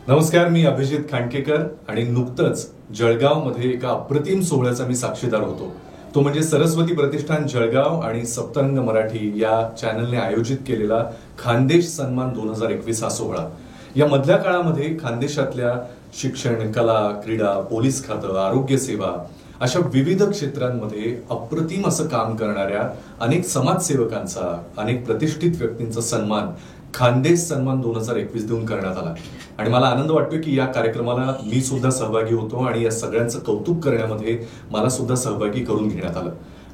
नमस्कार, मी अभिजित खांडकेकर आणि नुकतंच जळगावमध्ये एका अप्रतिम सोहळ्याचा मी साक्षीदार होतो. तो म्हणजे सरस्वती प्रतिष्ठान जळगाव आणि सप्तरंग मराठी या चॅनलने आयोजित केलेला खानदेश सन्मान 2021 हा सोहळा. या मधल्या काळामध्ये खानदेशातल्या शिक्षण, कला, क्रीडा, पोलीस खातं, आरोग्य सेवा अशा विविध क्षेत्रांमध्ये अप्रतिम असं काम करणाऱ्या अनेक समाजसेवकांचा, अनेक प्रतिष्ठित व्यक्तींचा सन्मान खानदेश सन्मान 2021 देऊन करण्यात आला. आणि मला आनंद वाटतोय की या कार्यक्रमाला मी सुद्धा सहभागी होतो आणि या सगळ्यांचं कौतुक करण्यामध्ये मला सुद्धा सहभागी करून घेण्यात आलं.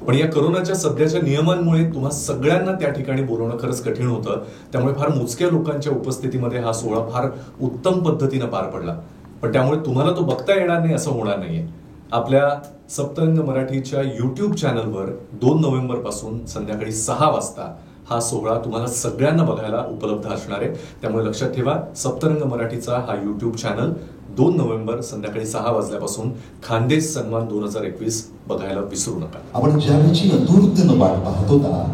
पण या कोरोनाच्या सध्याच्या नियमांमुळे तुम्हा सगळ्यांना त्या ठिकाणी बोलवणं खरंच कठीण होतं. त्यामुळे फार मोजक्या लोकांच्या उपस्थितीमध्ये हा सोहळा फार उत्तम पद्धतीनं पार पडला. पण त्यामुळे तुम्हाला तो बघता येणार नाही असं होणार नाहीये. आपल्या सप्तरंग मराठीच्या युट्यूब चॅनलवर 2 नोव्हेंबर पासून संध्याकाळी 6 वाजता हा सोहळा तुम्हाला सगळ्यांना बघायला उपलब्ध असणार आहे. त्यामुळे लक्षात ठेवा, सप्तरंग मराठीचा हा युट्यूब चॅनल 2 नोव्हेंबर संध्याकाळी 6 वाजल्यापासून खानदेश सन्मान 2021 बघायला विसरू नका. आपण ज्यावेळी अतुर्तनं वाट पाहत होता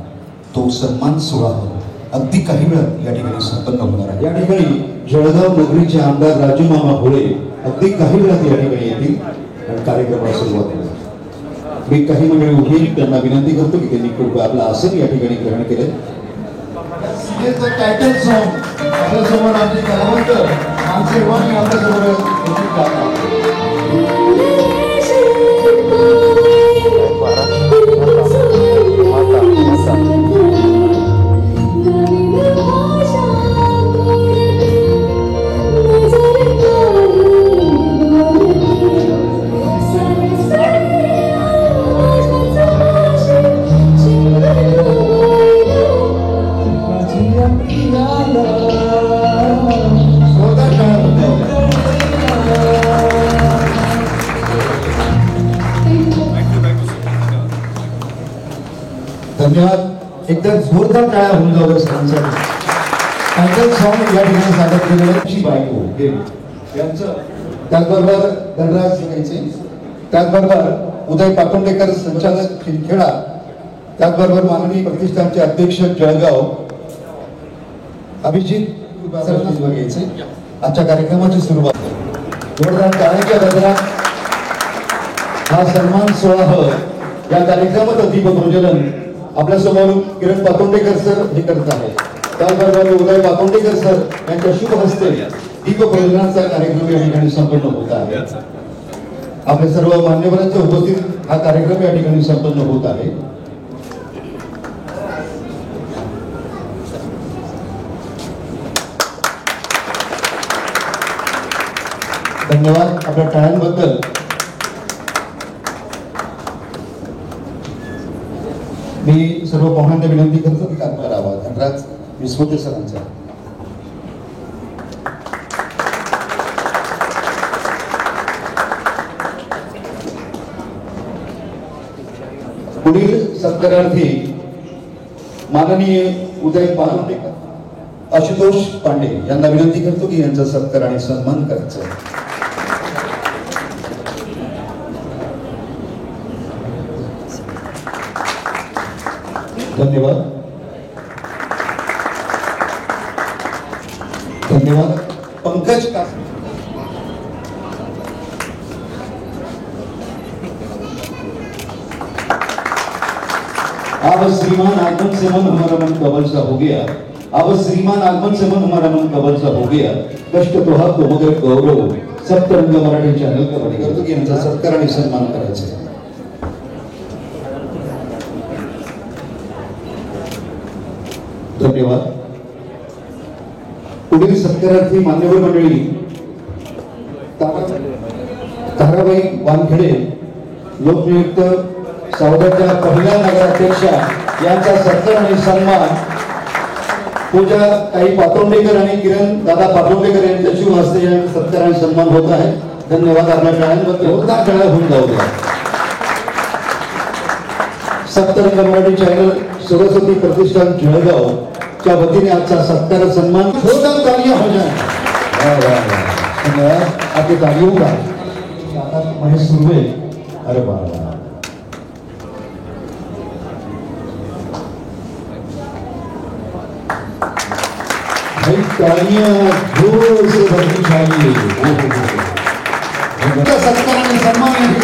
तो सन्मान सोहळा अगदी काही वेळात या ठिकाणी संपन्न होणार आहे. या ठिकाणी जळगाव नगरीचे आमदार राजूमामा भोळे अगदी काही वेळात या ठिकाणी येतील आणि कार्यक्रमाला सुरुवात होईल. मी काही मंडळी उभी त्यांना विनंती करतो की त्यांनी खूप आपलं आसन या ठिकाणी ग्रहण केलं. टायटल सॉन्ग आपल्यासमोर आमचे कलावंत आमचे वाणी आपल्यासमोर धन्यवाद. एकदा जोरदार टाळ्या होऊन जाऊ सरांसाठी. टायटल सॉन्ग या ठिकाणी सादर केलेलं ची बायको हे यांचं, त्याचबरोबर धनराज यांचे, त्याचबरोबर उदय पातोंडेकर संचालक खेळा, त्याचबरोबर माननीय प्रतिष्ठानचे अध्यक्ष जळगाव अभिजित सरांना घ्यायचे. आजच्या कार्यक्रमाची सुरुवात जोरदार टाळ्यांच्या गजरात हा सन्मान सोहळा या कार्यक्रमात दीपप्रज्वलन आपल्यासमोर किरण पातोंडेकर सर हे करत आहेत. त्याचबरोबर उदय पातोंडेकर सर यांच्या शुभ हस्ते दीपप्रज्वलनाचा कार्यक्रम या ठिकाणी संपन्न होत आहे. आपल्या सर्व मान्यवरांच्या उपस्थित हा कार्यक्रम या ठिकाणी संपन्न होत आहे. धन्यवाद आपल्या टाळ्यांबद्दल. मी सर्व पाहुण्यांना विनंती करतो की कागदार आवाज धनराज विस्फोटे सरांचा. पुढील सत्कारार्थी माननीय उदय पातोंडेकर, आशुतोष पांडे यांना विनंती करतो की यांचा सत्कार आणि सन्मान करायचा. धन्यवाद. धन्यवाद. पंकज अब श्रीमान आगमन से मन हमारा मन कवल सा हो गया. अब श्रीमान आगमन से मन हमारा मन कवल सा हो गया. कष्ट तो हा तो मगर गौरव. सप्तरंग मराठी चॅनल का वाणी करतो की यांचा सत्कार आणि सन्मान करायचा. धन्यवाद. पुढील सत्कारार्थी मान्यवर मंडळी ताराबाई वानखेडे, लोकनियुक्त सौदाच्या पहिल्या नगराध्यक्षा यांचा सत्कार आणि सन्मान पूजा ताई पातोंडेकर आणि किरण दादा पातोंडेकर यांच्या शुभ हस्ते यांचा सत्कार आणि सन्मान होत आहे. धन्यवाद. आपल्या शाळांमध्ये जोरदार टाळ्या होऊन जाऊ द्या. सप्तरंग मराठी चॅनल सरस्वती प्रतिष्ठान जळगाव च्या वतीने आजचा सत्कार सन्मान जोरदार तालियां हो जाए. धन्यवाद. आपली तालियों का महेश सुर्वे. अरे बाबा भाई तालियां जोर से बजनी चाहिए। उनका सत्कार आणि सन्मान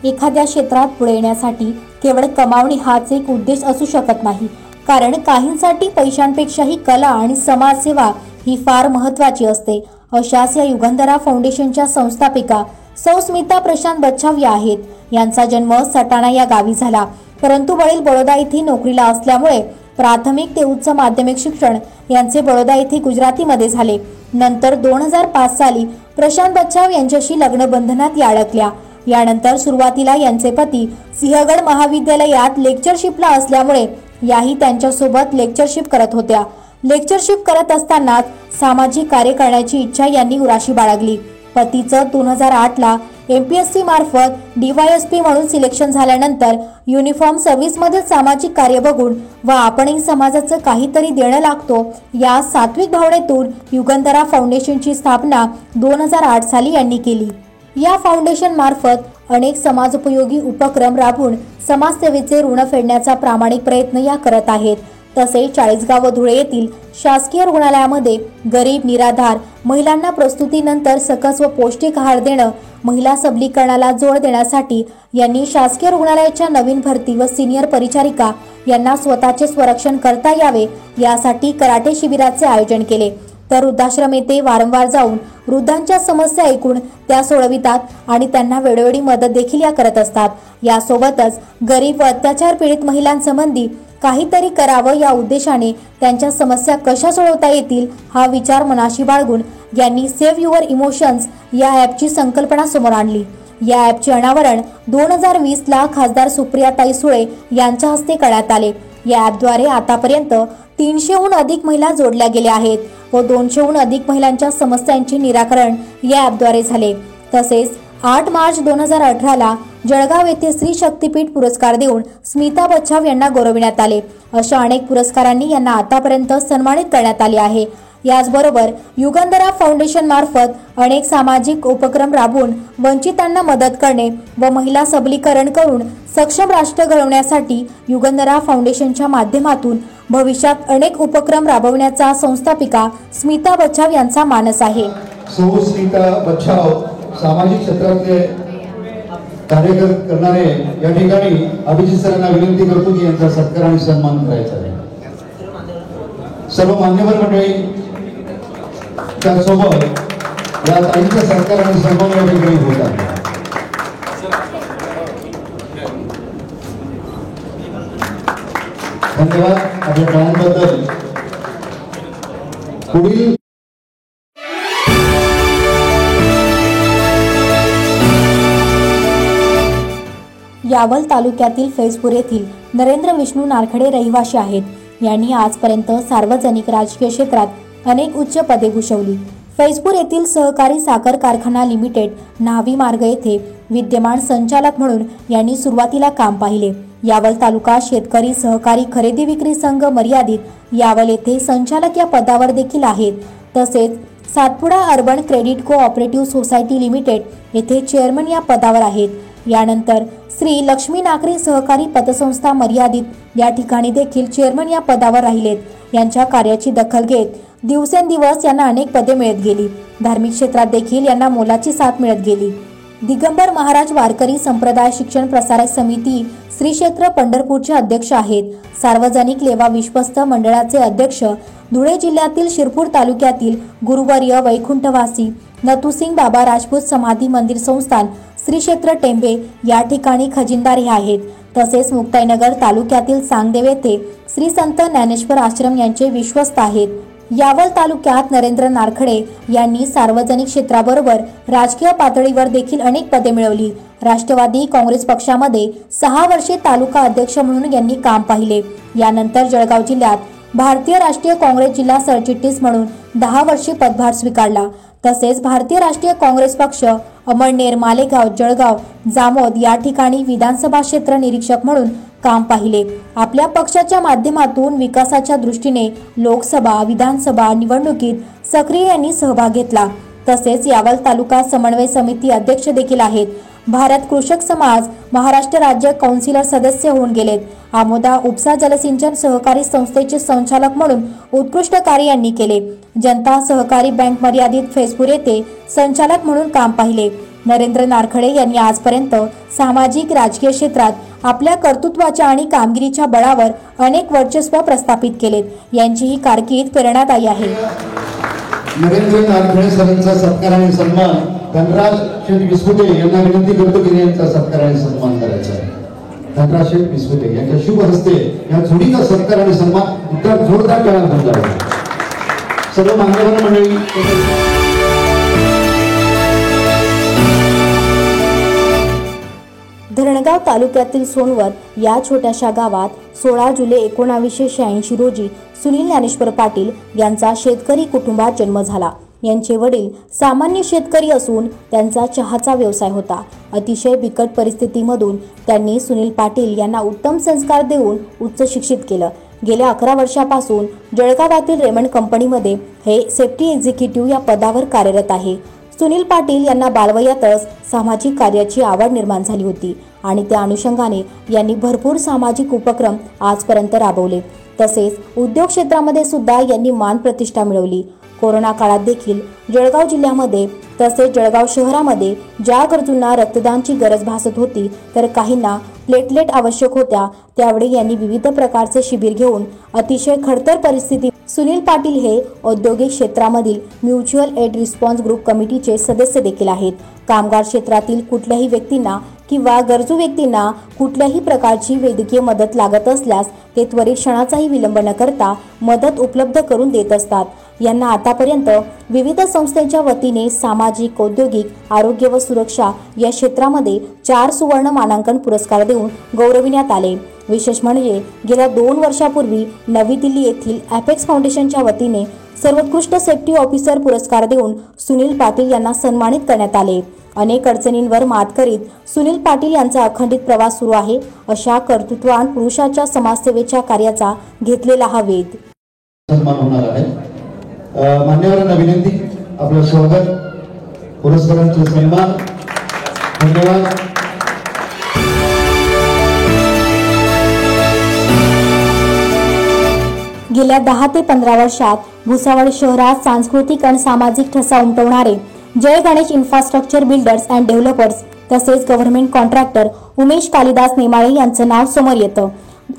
एखाद्या क्षेत्रात पुढे येण्यासाठी केवळ कमावणी हाच एक उद्देश असू शकत नाही, कारण काहींसाठी पैशांपेक्षाही कला आणि समाजसेवा ही फार महत्त्वाची असते। अशाच या युगंधरा फाउंडेशनच्या संस्थापिका सौ स्मिता प्रशांत बच्छाव या आहेत। यांचा जन्म सटाणा या गावी झाला, परंतु वडील बडोदा येथे नोकरीला असल्यामुळे प्राथमिक ते उच्च माध्यमिक शिक्षण यांचे बडोदा येथे गुजरातीमध्ये झाले। नंतर 2005 साली प्रशांत बच्छाव यांच्याशी लग्नबंधनात अडकल्या। यानंतर सुरुवातीला यांचे पती सिंहगड महाविद्यालयात लेक्चरशिपला असल्यामुळे याही त्यांच्यासोबत लेक्चरशिप करत होत्या। लेक्चरशिप करत असतानाच सामाजिक कार्य करण्याची इच्छा यांनी उराशी बाळगली। पतीचं 2008 ला MPSC मार्फत DYSP म्हणून सिलेक्शन झाल्यानंतर युनिफॉर्म सर्व्हिसमध्ये सामाजिक कार्य बघून व आपणही समाजाचं काहीतरी देणं लागतो या सात्विक भावनेतून युगंधरा फाउंडेशनची स्थापना 2008 साली यांनी केली। या फाउंडेशन मार्फत अनेक समाजोपयोगी उपक्रम राबवून समाजसेवेचे ऋण फेडण्याचा प्रामाणिक प्रयत्न या करत आहेत। तसेच चाळीसगाव व धुळे येथील शासकीय रुग्णालयामध्ये गरीब निराधार महिलांना प्रसूतीनंतर सकस व पौष्टिक आहार देणं, महिला सबलीकरणाला जोड देण्यासाठी यांनी शासकीय रुग्णालयाच्या नवीन भरती व सिनियर परिचारिका यांना स्वतःचे स्वरक्षण करता यावे यासाठी कराटे शिबिराचे आयोजन केले। तर वृद्धाश्रम येथे वारंवार जाऊन वृद्धांच्या समस्या ऐकून त्या सोडवितात आणि त्यांना वेळोवेळी मदत देखील या करत असतात। यासोबतच गरीब व अत्याचार पीडित महिलांसंबंधी काहीतरी करावं या उद्देशाने त्यांच्या समस्या कशा सोडवता येतील हा विचार मनाशी बाळगून यांनी सेव्ह युअर इमोशन्स या ॲपची संकल्पना समोर आणली। या ॲपचे अनावरण 2020 ला खासदार सुप्रियाताई सुळे यांच्या हस्ते करण्यात आले। या ॲपद्वारे आतापर्यंत 300हून अधिक महिला जोडल्या गेल्या आहेत व 200हून अधिक महिलांच्या समस्यांचे निराकरण या ॲपद्वारे झाले। तसेच 8 मार्च 2018 ला जळगाव येथे स्त्री शक्तीपीठ पुरस्कार देऊन स्मिता बच्छाव यांना गौरविण्यात आले। अशा अनेक पुरस्कारांनी यांना आतापर्यंत सन्मानित करण्यात आले आहे। याचबरोबर युगंधरा फाउंडेशन मार्फत अनेक सामाजिक उपक्रम राबवून वंचितांना मदत करणे व महिला सबलीकरण करून सक्षम राष्ट्र घडवण्यासाठी युगंधरा फाउंडेशनच्या माध्यमातून भविष्यात अनेक उपक्रम राबवण्याचा संस्थापिका स्मिता बच्छाव यांचा मानस आहे। सौ स्मिता बच्छाव सामाजिक क्षेत्रातले कार्य करणारे या ठिकाणी अभिजित सरांना विनंती करतो की यांचा सत्कार आणि सन्मान करायचा आहे। सर्व मान्यवर मंडळी त्यासोबत या ताईंचा सत्कार आणि सन्मान या ठिकाणी होत आहे। धन्यवाद आपल्या टाळ्यांबद्दल। पुढील यावल तालुक्यातील फैजपूर येथील नरेंद्र विष्णू नारखडे रहिवासी आहेत। यांनी आजपर्यंत सार्वजनिक राजकीय क्षेत्रात अनेक उच्च पदे भूषवली। फैजपूर येथील सहकारी साखर कारखाना लिमिटेड न्हावी मार्ग येथे विद्यमान संचालक म्हणून यांनी सुरुवातीला काम पाहिले। यावल तालुका शेतकरी सहकारी खरेदी विक्री संघ मर्यादित यावल येथे संचालक या पदावर देखील आहेत। तसेच Satpuda urban credit cooperative society limited येथे चेअरमन या पदावर आहेत। यानंतर श्री लक्ष्मी नाकरी सहकारी पतसंस्था मर्यादित या ठिकाणी देखील चेअरमन या पदावर राहिलेत। यांच्या कार्याची दखल घेत दिवसेंदिवस यांना अनेक पदे मिळत गेली। धार्मिक क्षेत्रात देखील यांना मोलाची साथ मिळत गेली। दिगंबर महाराज वारकरी संप्रदाय शिक्षण प्रसारक समिती श्री क्षेत्र पंढरपूरचे अध्यक्ष आहेत। सार्वजनिक लेवा विश्वस्त मंडळाचे अध्यक्ष धुळे जिल्ह्यातील शिरपूर तालुक्यातील गुरुवर्य वैकुंठवासी नथुसिंग बाबा राजपूत समाधी मंदिर संस्थान श्री क्षेत्र टेंबे या ठिकाणी खजिनदार हे आहेत। तसेच मुक्ताईनगर तालुक्यातील सांगदेव येथे श्री संत ज्ञानेश्वर आश्रम यांचे विश्वस्त आहेत। यावल तालुक्यात नरेंद्र नारखडे यांनी सार्वजनिक क्षेत्राबरोबर राजकीय पातळीवर देखील अनेक पदे मिळवली। राष्ट्रवादी काँग्रेस पक्षामध्ये 6 वर्षे तालुका अध्यक्ष म्हणून यांनी काम पाहिले। यानंतर जळगाव जिल्ह्यात भारतीय राष्ट्रीय काँग्रेस जिल्हा सरचिटणीस म्हणून 10 वर्षे पदभार स्वीकारला। तसेच भारतीय राष्ट्रीय काँग्रेस पक्ष अमळनेर, मालेगाव, जळगाव, जामोद या ठिकाणी विधानसभा क्षेत्र निरीक्षक म्हणून काम पाहिले। आपल्या पक्षाच्या माध्यमातून विकासाच्या दृष्टीने लोकसभा, विधानसभा निवडणुकीत सक्रिय यांनी सहभाग घेतला। तसेच यावल तालुका समन्वय समिती अध्यक्ष देखील आहेत। भारत कृषक समाज महाराष्ट्र राज्य काउन्सिलर सदस्य होऊन गेलेत. आमोदा उपसा जलसिंचन सहकारी संस्थेचे संचालक म्हणून उत्कृष्ट कार्य यांनी केले. जनता सहकारी बँक मर्यादित फैजपूर येथे संचालक म्हणून काम पाहिले. नरेंद्र नारखडे यांनी आजपर्यंत सामाजिक राजकीय क्षेत्रात आपल्या कर्तृत्वाच्या आणि कामगिरीच्या बळावर अनेक वर्चस्व प्रस्थापित केलेत. यांची ही कारकीर्द प्रेरणादायी आहे. नरेंद्र नारखडे सरांचा सत्कार आणि सन्मान धनराज शेठ विस्पुते यांना विनंती करतो की यांचा सत्कार आणि सन्मान करायचा आहे. धनराज शेठ विस्पुते यांच्या शुभ हस्ते या जोडीचा सत्कार आणि सन्मान इतर जोरदार टाळ्या होऊन जावा. सर्व मान्यवर मंडळी धरणगाव तालुक्यातील सोनवर या छोट्याशा गावात 16 जुलै 1986 रोजी सुनील ज्ञानेश्वर पाटील यांचा शेतकरी कुटुंबात जन्म झाला. यांचे वडील सामान्य शेतकरी असून त्यांचा चहाचा व्यवसाय होता. अतिशय बिकट परिस्थितीमधून त्यांनी सुनील पाटील यांना उत्तम संस्कार देऊन उच्च शिक्षित केलं. गेल्या 11 वर्षापासून जळगावातील रेमंड कंपनीमध्ये हे सेफ्टी एक्झिक्युटिव्ह या पदावर कार्यरत आहे. सुनील पाटील यांना बालवयातच सामाजिक कार्याची आवड निर्माण झाली होती आणि त्या अनुषंगाने यांनी भरपूर सामाजिक उपक्रम आजपर्यंत राबवले. तसेच उद्योग क्षेत्रामध्ये सुद्धा यांनी मान प्रतिष्ठा मिळवली. कोरोना काळात देखील जळगाव जिल्ह्यामध्ये तसेच जळगाव शहरामध्ये ज्या गरजूंना रक्तदानची गरज भासत होती तर काहींना प्लेटलेट आवश्यक होत्या, त्यावेळी यांनी विविध प्रकारचे शिबिर घेऊन अतिशय खडतर परिस्थिती. सुनील पाटील हे औद्योगिक क्षेत्रामधील म्युच्युअल एड रिस्पॉन्स ग्रुप कमिटीचे सदस्य देखील आहेत. कामगार क्षेत्रातील कुठल्याही व्यक्तींना किंवा गरजू व्यक्तींना कुठल्याही प्रकारची वैद्यकीय मदत लागत असल्यास ते त्वरित क्षणाचाही विलंब न करता मदत उपलब्ध करून देत असतात. यांना आतापर्यंत विविध संस्थांच्या वतीने सामाजिक, औद्योगिक, आरोग्य व सुरक्षा या क्षेत्रामध्ये 4 सुवर्ण मानांकन पुरस्कार देऊन गौरविण्यात आले. विशेष म्हणजे गेल्या 2 वर्षापूर्वी नवी दिल्ली येथील ॲपेक्स फाउंडेशनच्या वतीने सर्वोत्कृष्ट सेफ्टी ऑफिसर पुरस्कार देऊन सुनील पाटील यांना सन्मानित करण्यात आले. अनेक अडचणींवर मात करीत सुनील पाटील यांचा अखंडित प्रवास सुरू आहे. अशा कर्तृत्ववान पुरुषाच्या समाजसेवेच्या कार्याचा घेतलेला हा वेध. सन्मान होणार आहे. मान्यवरांना विनंती, आपलं स्वागत, पुरस्कारांचा सन्मान. धन्यवाद. गेल्या 10 ते 15 वर्षात भुसावळ शहरात सांस्कृतिक आणि सामाजिक ठसा उमटवणारे Jay Ganesh infrastructure builders and developers तसेच गव्हर्नमेंट कॉन्ट्रॅक्टर उमेश कालिदास नेमाळे यांचं नाव समोर येतं.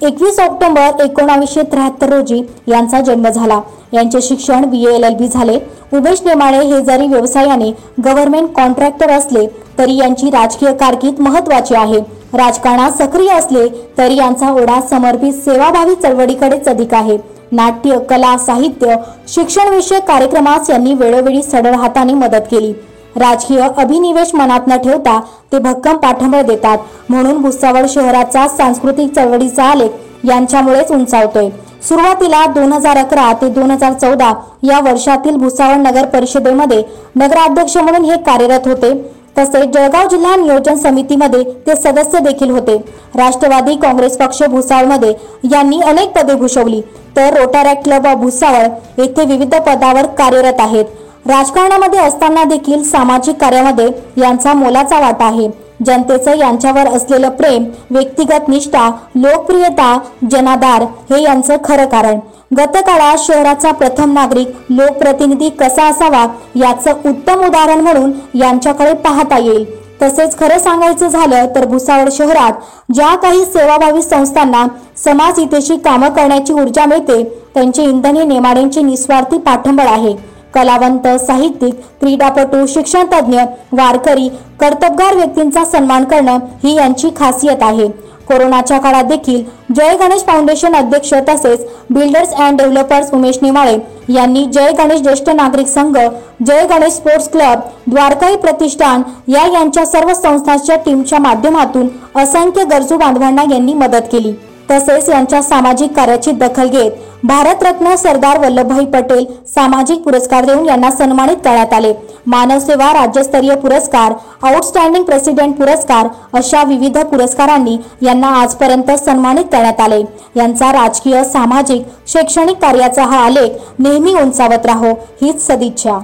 21 ऑक्टोबर 1973 रोजी यांचा जन्म झाला. यांचे शिक्षण BA LLB झाले. उमेश नेमाळे हे जरी व्यवसायाने गव्हर्नमेंट कॉन्ट्रॅक्टर असले तरी यांची राजकीय कारकीर्द महत्त्वाची आहे. राजकारणात सक्रिय असले तरी यांचा ओढा समर्पित सेवाभावी चळवळीकडेच अधिक आहे. नाट्य, कला, साहित्य, शिक्षणविषयक कार्यक्रमास यांनी वेळोवेळी सढळ हाताने मदत केली. राजकीय अभिनिवेश मनात न ठेवता ते भक्कम पाठबळ देतात. म्हणून भुसावळ शहराचा सांस्कृतिक चळवळीचा आलेख यांच्यामुळेच उंचावतोय. सुरुवातीला 2011 ते 2014 या वर्षातील भुसावळ नगर परिषदेमध्ये नगराध्यक्ष म्हणून हे कार्यरत होते. तसेच जळगाव जिल्हा नियोजन समितीमध्ये ते सदस्य देखील होते. राष्ट्रवादी काँग्रेस पक्ष भुसावळमध्ये यांनी अनेक पदे भूषवली तर रोटरॅक्ट क्लब ऑफ भुसावळ येथे विविध पदावर कार्यरत आहेत. राजकारणामध्ये असताना देखील सामाजिक कार्यामध्ये यांचा मोलाचा वाटा आहे. जनतेचं यांच्यावर असलेलं प्रेम, व्यक्तिगत निष्ठा, लोकप्रियता, जनाधार हे यांचं खरं कारण. गतकाळात शहराचा प्रथम नागरिक लोकप्रतिनिधी कसा असावा याचं उत्तम उदाहरण म्हणून यांच्याकडे पाहता येईल. तसेच खरं सांगायचं झालं तर भुसावळ शहरात ज्या काही सेवाभावी संस्थांना समाजहितेशी कामं करण्याची ऊर्जा मिळते त्यांचे इंधन हे नेमाडेंचे निस्वार्थी पाठबळ आहे. कलावंत, साहित्यिक, क्रीडापटू, शिक्षणतज्ञ, वारकरी, कर्तबगार व्यक्तींचा सन्मान करणं ही यांची खासियत आहे. कोरोनाच्या काळात देखील जय गणेश फाउंडेशन अध्यक्ष तसेच बिल्डर्स अँड डेव्हलपर्स उमेश नेमाळे यांनी जय गणेश ज्येष्ठ नागरिक संघ, जय गणेश स्पोर्ट्स क्लब, द्वारकाई प्रतिष्ठान या यांच्या सर्व संस्थांच्या टीमच्या माध्यमातून असंख्य गरजू बांधवांना यांनी मदत केली. तसेच यांच्या सामाजिक कार्याची दखल घेत भारतरत्न सरदार वल्लभभाई पटेल सामाजिक पुरस्कार देऊन यांना सन्मानित करण्यात आले. मानव सेवा राज्यस्तरीय पुरस्कार, आउटस्टँडिंग प्रेसिडेंट पुरस्कार अशा विविध पुरस्कारांनी यांना आजपर्यंत सन्मानित करण्यात आले. यांचा राजकीय, सामाजिक, शैक्षणिक कार्याचा हा आलेख नेहमी उंचावत राहो हीच सदिच्छा.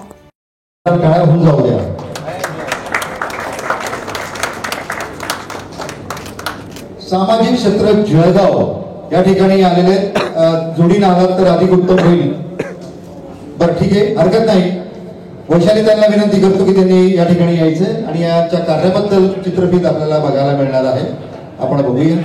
सामाजिक क्षेत्र जळगाव या ठिकाणी आलेले आहेत. जोडीनं आलात तर अधिक उत्तम होईल. बरं ठीक आहे, हरकत नाही. वैशाली त्यांना विनंती करतो की त्यांनी या ठिकाणी यायचं आणि याच्या कार्याबद्दल चित्रफित आपल्याला बघायला मिळणार आहे. आपण बघूया.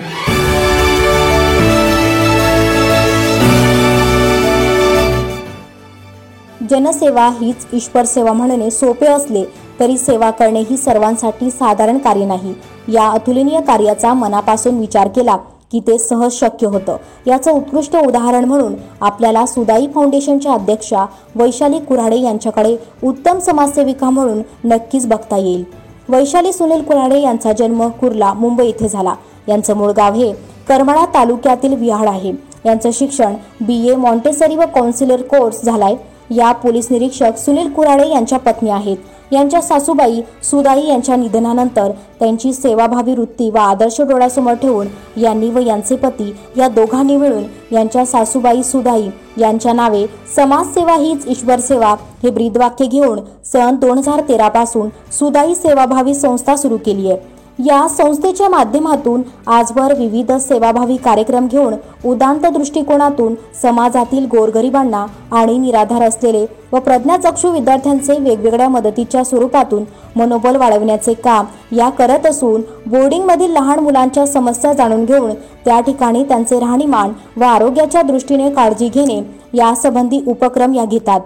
जनसेवा हीच ईश्वर सेवा म्हणणे सोपे असले तरी सेवा करणे ही सर्वांसाठी साधारण कार्य नाही. या अतुलनीय कार्याचा मनापासून विचार केला की ते सहज शक्य होतं. याचं उत्कृष्ट उदाहरण म्हणून आपल्याला सुदाई फाउंडेशनच्या अध्यक्षा वैशाली कुऱ्हाडे यांच्याकडे उत्तम समाजसेविका म्हणून नक्कीच बघता येईल. वैशाली सुनील कुऱ्हाडे यांचा जन्म कुर्ला, मुंबई येथे झाला. यांचं मूळ गाव हे करमाळा तालुक्यातील विहाड आहे. यांचं शिक्षण BA मॉन्टेसरी व काउन्सिलर कोर्स झालाय. या पोलीस निरीक्षक सुनील कुऱ्हाडे यांच्या पत्नी आहेत. यांच्या सासूबाई सुदाई यांच्या निधनानंतर त्यांची सेवाभावी वृत्ती व आदर्श डोळ्यासमोर ठेवून यांनी व यांचे पती या दोघांनी मिळून यांच्या सासूबाई सुदाई यांच्या नावे समाजसेवा हीच ईश्वर सेवा हे ब्रीदवाक्य घेऊन सन 2013 पासून सुदाई सेवाभावी संस्था सुरू केली आहे. या संस्थेच्या माध्यमातून आजवर विविध सेवाभावी कार्यक्रम घेऊन उदात्त दृष्टिकोनातून समाजातील गोरगरिबांना आणि निराधार असलेले व प्रज्ञाचक्षू विद्यार्थ्यांचे वेगवेगळ्या मदतीच्या स्वरूपातून मनोबल वाढवण्याचे काम या करत असून बोर्डिंगमधील लहान मुलांच्या समस्या जाणून घेऊन त्या ठिकाणी त्यांचे राहणीमान व आरोग्याच्या दृष्टीने काळजी घेणे यासंबंधी उपक्रम या घेतात.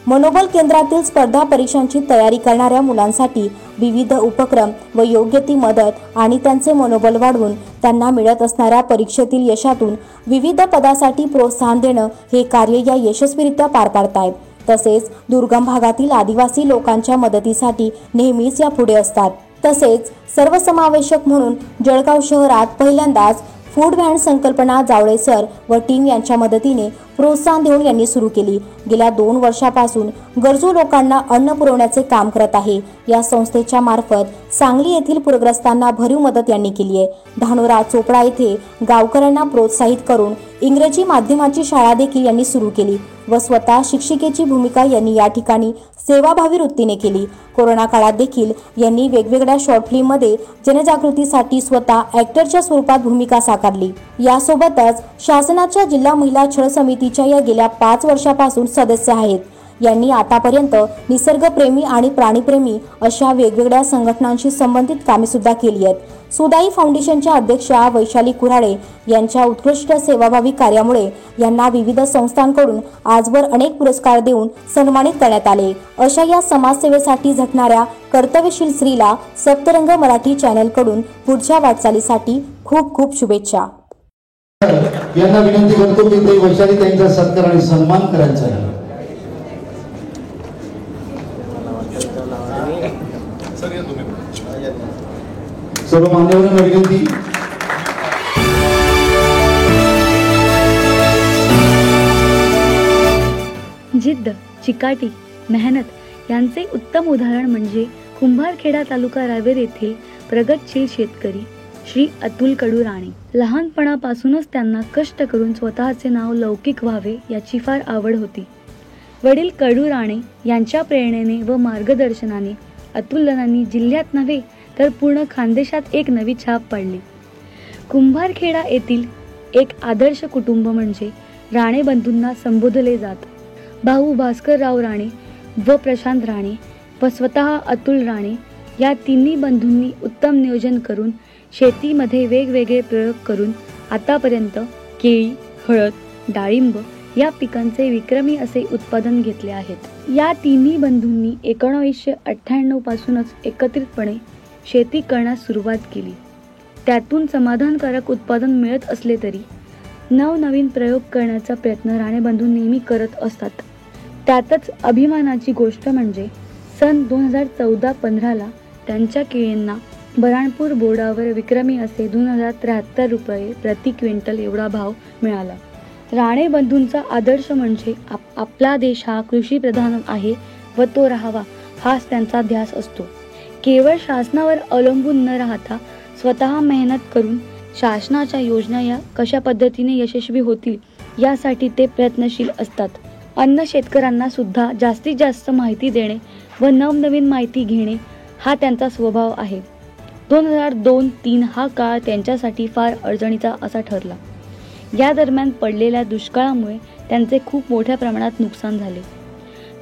मनोबल केंद्रातील स्पर्धा परीक्षांची तयारी करणाऱ्या मुलांसाठी विविध उपक्रम व योग्य ती मदत आणि त्यांचे मनोबल वाढवून त्यांना मिळत असणाऱ्या परीक्षेतील यशातून विविध पदासाठी प्रोत्साहन देणं हे कार्य या यशस्वीरित्या पार पाडतायत. तसेच दुर्गम भागातील आदिवासी लोकांच्या मदतीसाठी नेहमीच या पुढे असतात. तसेच सर्वसमावेशक म्हणून जळगाव शहरात पहिल्यांदाच फूड व्हॅन संकल्पना जावळे सर व टीम यांच्या मदतीने प्रोत्साहन देऊन यांनी सुरू केली. गेल्या 2 वर्षापासून गरजू लोकांना अन्न पुरवण्याचे काम करत आहे. या संस्थेच्या मार्फत सांगली येथील पूरग्रस्तांना भरीव मदत यांनी केली आहे. धानोरा चोपडा येथे गावकऱ्यांना प्रोत्साहित करून इंग्रजी माध्यमाची शाळा देखील यांनी सुरू केली व स्वतः शिक्षिकेची भूमिका यांनी या ठिकाणी सेवाभावी वृत्तीने केली. कोरोना काळात देखील यांनी वेगवेगळ्या शॉर्ट फिल्ममध्ये जनजागृतीसाठी स्वतः ॲक्टरच्या स्वरूपात भूमिका साकारली. यासोबतच शासनाच्या जिल्हा महिला छळ समितीच्या या गेल्या 5 वर्षापासून सदस्य आहेत. यांनी आतापर्यंत निसर्गप्रेमी आणि प्राणीप्रेमी अशा वेगवेगळ्या संघटनांशी संबंधित कामे सुद्धा केली आहेत. सुदाई फाउंडेशनच्या अध्यक्षा वैशाली कुऱ्हाडे यांच्या उत्कृष्ट सेवाभावी कार्यामुळे यांना विविध संस्थांकडून आजवर अनेक पुरस्कार देऊन सन्मानित करण्यात आले. अशा या समाजसेवेसाठी झटणाऱ्या कर्तव्यशील स्त्रीला सप्तरंग मराठी चॅनलकडून पुढच्या वाटचालीसाठी खूप खूप शुभेच्छा. यांना विनंती करतो की ते वैशाली त्यांचा सत्कार आणि सन्मान करायचा आहे. सर्व मान्यवरांना विनंती. जिद्द, चिकाटी, मेहनत यांचे उत्तम उदाहरण म्हणजे कुंभारखेडा तालुका रावेर येथील प्रगतशील शेतकरी श्री अतुल कडू राणे. लहानपणापासूनच त्यांना कष्ट करून स्वतःचे नाव लौकिक व्हावे याची फार आवड होती. वडील कडू राणे यांच्या प्रेरणेने व मार्गदर्शनाने अतुलनांनी जिल्ह्यात नव्हे तर पूर्ण खानदेशात एक नवी छाप पाडली. कुंभारखेडा येथील एक आदर्श कुटुंब म्हणजे राणे बंधूंना संबोधले जात. भाऊ भास्करराव राणे व प्रशांत राणे व स्वतः अतुल राणे या तिन्ही बंधूंनी उत्तम नियोजन करून शेतीमध्ये वेगवेगळे प्रयोग करून आतापर्यंत केळी, हळद, डाळिंब या पिकांचे विक्रमी असे उत्पादन घेतले आहेत. या तिन्ही बंधूंनी 1998 पासूनच एकत्रितपणे शेती करण्यास सुरुवात केली. त्यातून समाधानकारक उत्पादन मिळत असले तरी नवनवीन प्रयोग करण्याचा प्रयत्न राणे बंधू नेहमी करत असतात. त्यातच अभिमानाची गोष्ट म्हणजे सन 2014-15 त्यांच्या केळींना बऱ्हाणपूर बोर्डावर विक्रमी असे 2073 रुपये प्रति क्विंटल एवढा भाव मिळाला. राणे बंधूंचा आदर्श म्हणजे आपला देश हा कृषीप्रधान आहे व तो राहावा हाच त्यांचा ध्यास असतो. केवळ शासनावर अवलंबून न राहता स्वतः मेहनत करून शासनाच्या योजना या कशा पद्धतीने यशस्वी होतील यासाठी ते प्रयत्नशील असतात. अन्न शेतकऱ्यांना सुद्धा जास्तीत जास्त माहिती देणे व नवनवीन माहिती घेणे हा त्यांचा स्वभाव आहे. 2002-03 हा काळ त्यांच्यासाठी फार अडचणीचा असा ठरला. या दरम्यान पडलेल्या दुष्काळामुळे त्यांचे खूप मोठ्या प्रमाणात नुकसान झाले.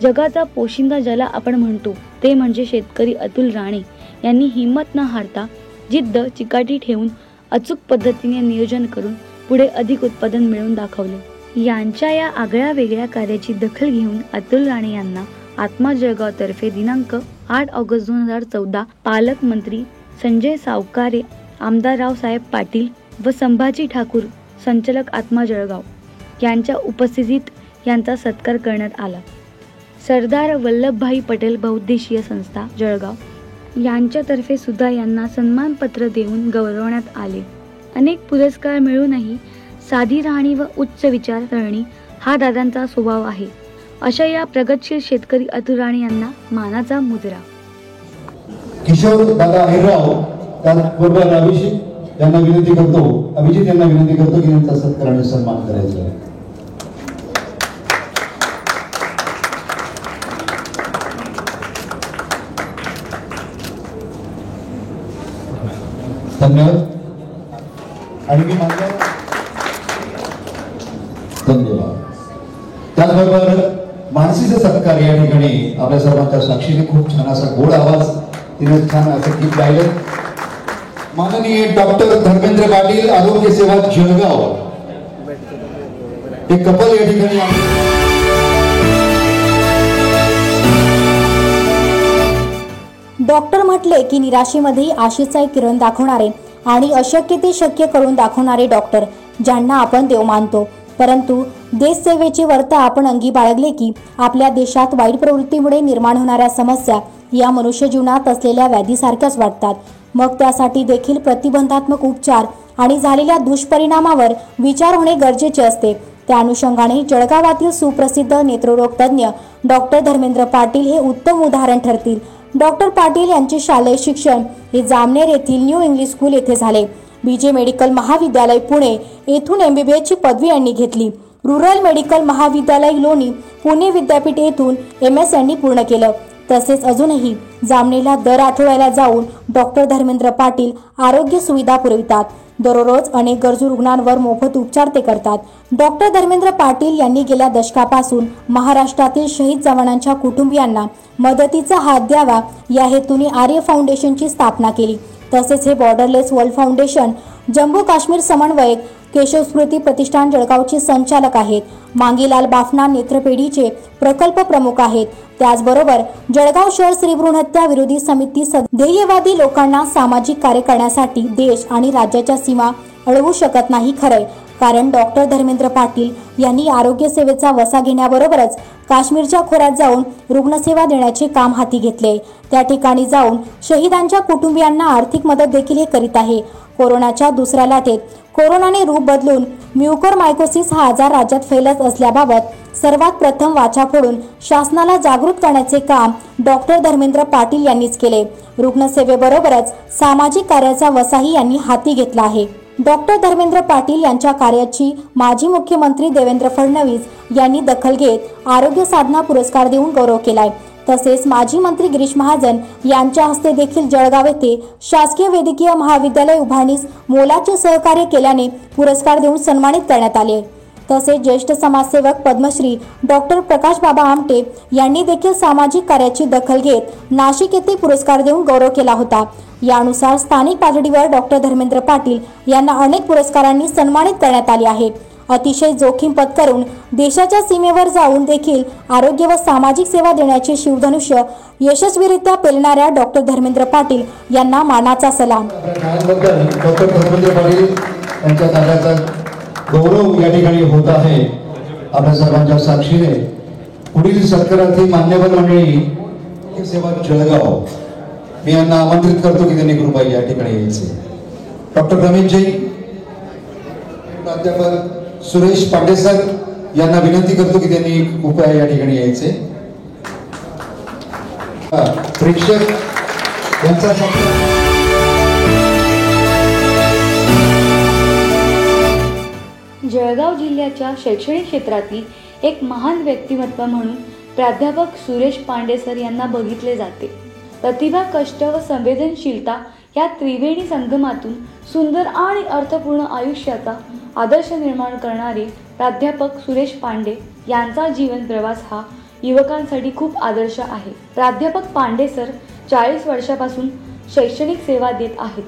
जगाचा पोशिंदा ज्याला आपण म्हणतो ते म्हणजे शेतकरी अतुल राणे यांनी हिंमत न हारता जिद्द चिकाटी ठेवून अचूक पद्धतीने नियोजन करून पुढे अधिक उत्पादन मिळवून दाखवले. यांच्या या आगळ्या वेगळ्या कार्याची दखल घेऊन अतुल राणे यांना आत्मा जळगाव तर्फे दिनांक 8 ऑगस्ट 2014 पालकमंत्री संजय सावकारे, आमदार रावसाहेब पाटील व संभाजी ठाकूर, संचालक आत्मा जळगाव यांच्या उपस्थितीत यांचा सत्कार करण्यात आला. सरदार वल्लभभाई पटेल बहुउद्देशीय संस्था जळगाव यांच्यातर्फे सुद्धा यांना सन्मानपत्र देऊन गौरवण्यात आले. अनेक पुरस्कार मिळूनही साधी राहणी व उच्च विचारसरणी हा दादांचा स्वभाव आहे. अशा या प्रगतशील शेतकरी अतुल राणे यांना मानाचा मुजरा. किशोर दादा अहिरराव, त्याचबरोबर अभिजित यांना विनंती करतो की त्यांचा सत्काराने सन्मान करायचा आहे. धन्यवाद. आणि मी माझ्या धन्यवाद. त्याचबरोबर मानसीचा सत्कार या ठिकाणी आपल्या सर्वांच्या साक्षीने खूप छान असा गोड आवाज तिने छान असं गीत गायलं. माननीय डॉक्टर धर्मेंद्र पाटील, आरोग्य सेवा जळगाव, एक कपल या ठिकाणी डॉक्टर म्हटले की निराशेमध्ये आशेचा एक किरण दाखवणारे आणि अशक्य ते शक्य करून दाखवणारे डॉक्टर, ज्यांना आपण देव मानतो. परंतु देशसेवेचे व्रत आपण अंगी बाळगले की आपल्या देशात वाईट प्रवृत्तीमुळे निर्माण होणाऱ्या समस्या या मनुष्य जीवनात असलेल्या व्याधीसारख्याच वाटतात. मग त्यासाठी देखील प्रतिबंधात्मक उपचार आणि झालेल्या दुष्परिणामावर विचार होणे गरजेचे असते. त्या अनुषंगाने जळगावातील सुप्रसिद्ध नेत्ररोग तज्ज्ञ डॉक्टर धर्मेंद्र पाटील हे उत्तम उदाहरण ठरतील. डॉक्टर पाटील यांचे शालेय शिक्षण हे जामनेर येथील न्यू इंग्लिश स्कूल येथे झाले. बीजे मेडिकल महाविद्यालय पुणे येथून MBBS ची पदवी यांनी घेतली. रुरल मेडिकल महाविद्यालय लोणी पुणे विद्यापीठ येथून MS यांनी पूर्ण केलं. तसेच अजूनही जामनेरला दर आठवड्याला जाऊन डॉक्टर धर्मेंद्र पाटील आरोग्य सुविधा पुरवितात. दररोज अनेक गरजू रुग्णांवर मोफत उपचार ते करतात. डॉक्टर धर्मेंद्र पाटील यांनी गेल्या दशकापासून महाराष्ट्रातील शहीद जवानांच्या कुटुंबियांना मदतीचा हात द्यावा या हेतूने आर्य फाउंडेशनची स्थापना केली. तसेच हे borderless world foundation Jammu Kashmir समन्वयक केशव स्मृती प्रतिष्ठान जळगावचे संचालक आहेत. मांगीलाल बाफना नेत्रपेढीचे प्रकल्प प्रमुख आहेत. त्याचबरोबर जळगाव शहर स्त्रीभ्रूण हत्या विरोधी समिती ध्येयवादी लोकांना सामाजिक कार्य करण्यासाठी देश आणि राज्याच्या सीमा अडवू शकत नाही. खरंय, कारण डॉक्टर धर्मेंद्र पाटील यांनी आरोग्य सेवेचा वसा घेण्याबरोबरच काश्मीरच्या खोऱ्यात जाऊन रुग्णसेवा देण्याचे काम हाती घेतले. त्या ठिकाणी जाऊन शहीदांच्या कुटुंबियांना आर्थिक मदत देखील हे करीत आहे. कोरोनाच्या दुसऱ्या लाटेत कोरोनाने रूप बदलून म्युकोरमायकोसिस हा आजार राज्यात फैलत असल्याबाबत सर्वात प्रथम वाचा फोडून शासनाला जागृत करण्याचे काम डॉक्टर धर्मेंद्र पाटील यांनीच केले. रुग्णसेवेबरोबरच सामाजिक कार्याचा वसाही यांनी हाती घेतला आहे. डॉक्टर धर्मेंद्र पाटील यांच्या कार्याची माजी मुख्यमंत्री देवेंद्र फडणवीस यांनी दखल घेत आरोग्य साधना पुरस्कार देऊन गौरव केलाय. तसेच माजी मंत्री गिरीश महाजन यांच्या हस्ते देखील जळगाव येथे शासकीय वैद्यकीय महाविद्यालय उभारणीस मोलाचे सहकार्य केल्याने पुरस्कार देऊन सन्मानित करण्यात आले. तसेच ज्येष्ठ समाजसेवक पद्मश्री डॉक्टर प्रकाश बाबा आमटे यांनी देखील सामाजिक कार्याची दखल घेत नाशिक येथे पुरस्कार देऊन गौरव केला होता. यानुसार स्थानिक पातळीवर डॉक्टर धर्मेंद्र पाटील यांना अनेक पुरस्कारांनी सन्मानित करण्यात आले आहे. अतिशय जोखीम पत्करून देशाच्या सीमेवर जाऊन देखील आरोग्य व सामाजिक सेवा देण्याचे शिवधनुष्य यशस्वीरित्या पेलणाऱ्या डॉक्टर धर्मेंद्र पाटील यांना मानाचा सलाम. डॉक्टर धर्मेंद्र पाटील यांच्या कार्याचा गौरव या ठिकाणी होत आहे. आपल्या सर्वांच्या साक्षीने पुढील सत्कारार्थी मान्यवर मंडळी सेवा जळगाव, मी यांना आमंत्रित करतो की त्यांनी कृपया या ठिकाणी यायचे. डॉक्टर रमेश जैन, प्राध्यापक सुरेश पांडे सर यांना विनंती करतो की त्यांनी कृपया या ठिकाणी यायचे. प्रेक्षक यांचा जळगाव जिल्ह्याच्या शैक्षणिक क्षेत्रातील एक महान व्यक्तिमत्व म्हणून प्राध्यापक सुरेश पांडे सर यांना बघितले जाते. प्रतिभा, कष्ट व संवेदनशीलता या त्रिवेणी संगमातून सुंदर आणि अर्थपूर्ण आयुष्याचा आदर्श निर्माण करणारे प्राध्यापक सुरेश पांडे यांचा जीवन प्रवास हा युवकांसाठी खूप आदर्श आहे. प्राध्यापक पांडे सर 40 वर्षापासून शैक्षणिक सेवा देत आहेत.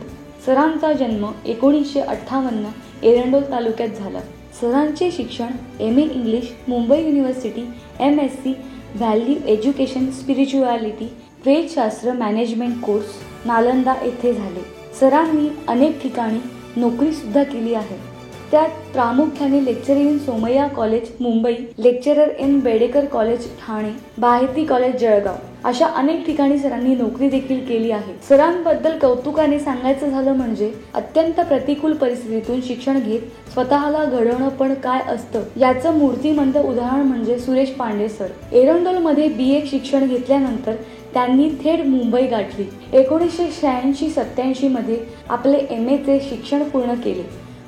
सरांचा जन्म 1958 एरंडोल तालुक्यात झाला. सरांचे शिक्षण MA English Mumbai university, MSc value education spirituality, वेदशास्त्र मॅनेजमेंट कोर्स नालंदा येथे झाले. सरांनी अनेक ठिकाणी नोकरी सुद्धा केली आहे. त्यात प्रामुख्याने lecture in Somaiya college Mumbai, lecturer in Bedekar college Thane, Baheti college Jalgaon अशा अनेक ठिकाणी सरांनी नोकरी देखील केली आहे. सरांबद्दल कौतुकाने सांगायचं झालं म्हणजे अत्यंत प्रतिकूल परिस्थितीतून शिक्षण घेत स्वतःला घडवणं पण काय असतं याचं मूर्तिमंत उदाहरण म्हणजे सुरेश पांडे सर. एरंडोलमध्ये BA शिक्षण घेतल्यानंतर त्यांनी थेट मुंबई गाठली. 1986-87 मध्ये आपले MA चे शिक्षण पूर्ण केले.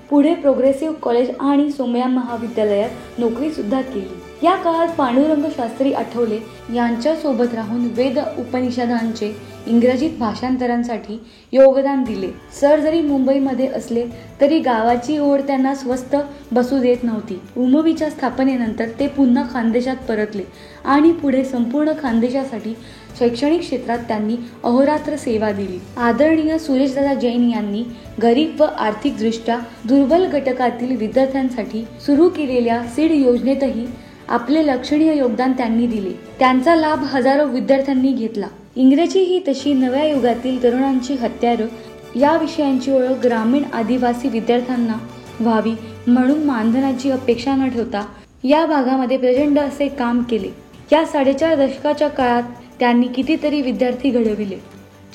पुढे प्रोग्रेसिव्ह कॉलेज आणि सोमय्या महाविद्यालयात नोकरी सुद्धा केली. या काळात पांडुरंग शास्त्री आठवले यांच्या सोबत राहून वेद उपनिषदांचे इंग्रजीत भाषांतरांसाठी योगदान दिले. सर जरी मुंबईमध्ये असले तरी गावाची ओढ त्यांना स्वस्थ बसू देत नव्हती. उमवीच्या स्थापनेनंतर ते पुन्हा खानदेशात परतले आणि पुढे संपूर्ण खानदेशासाठी शैक्षणिक क्षेत्रात त्यांनी अहोरात्र सेवा दिली. आदरणीय सुरेशदादा जैन यांनी गरीब व आर्थिकदृष्ट्या दुर्बल घटकातील विद्यार्थ्यांसाठी सुरू केलेल्या सीड योजनेतही आपले लक्षणीय योगदान त्यांनी दिले. त्यांचा लाभ हजारो विद्यार्थ्यांनी घेतला. इंग्रजी ही तशी नव्या युगातील तरुणांची हत्यारं या विषयांची ओळख ग्रामीण आदिवासी विद्यार्थ्यांना व्हावी म्हणून मानधनाची अपेक्षा न ठेवता या भागामध्ये प्रचंड असे काम केले. या 4.5 दशकाच्या काळात त्यांनी कितीतरी विद्यार्थी घडविले.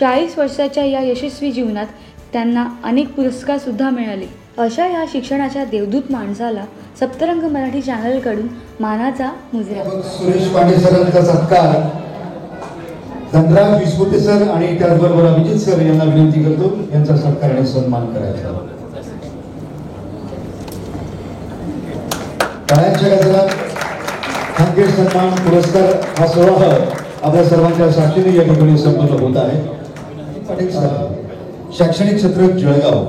40 वर्षाच्या या यशस्वी जीवनात त्यांना अनेक पुरस्कार सुद्धा मिळाले. अशा या शिक्षणाच्या देवदूत माणसाला सप्तरंग मराठी चॅनलकडून मानाचा मुजरा. सुरेश पांडे सरांचा सत्कार धनराज विस्फुते सर आणि त्याचबरोबर अभिजित सर यांना विनंती करतो यांचा सत्कार आणि सन्मान करायचा. टाळ्यांच्या गजरात खानदेश सन्मान पुरस्कार हा सोहळा आपल्या सर्वांच्या साक्षीने या ठिकाणी संपन्न होत आहे. पाटील सर, शैक्षणिक क्षेत्र जळगाव.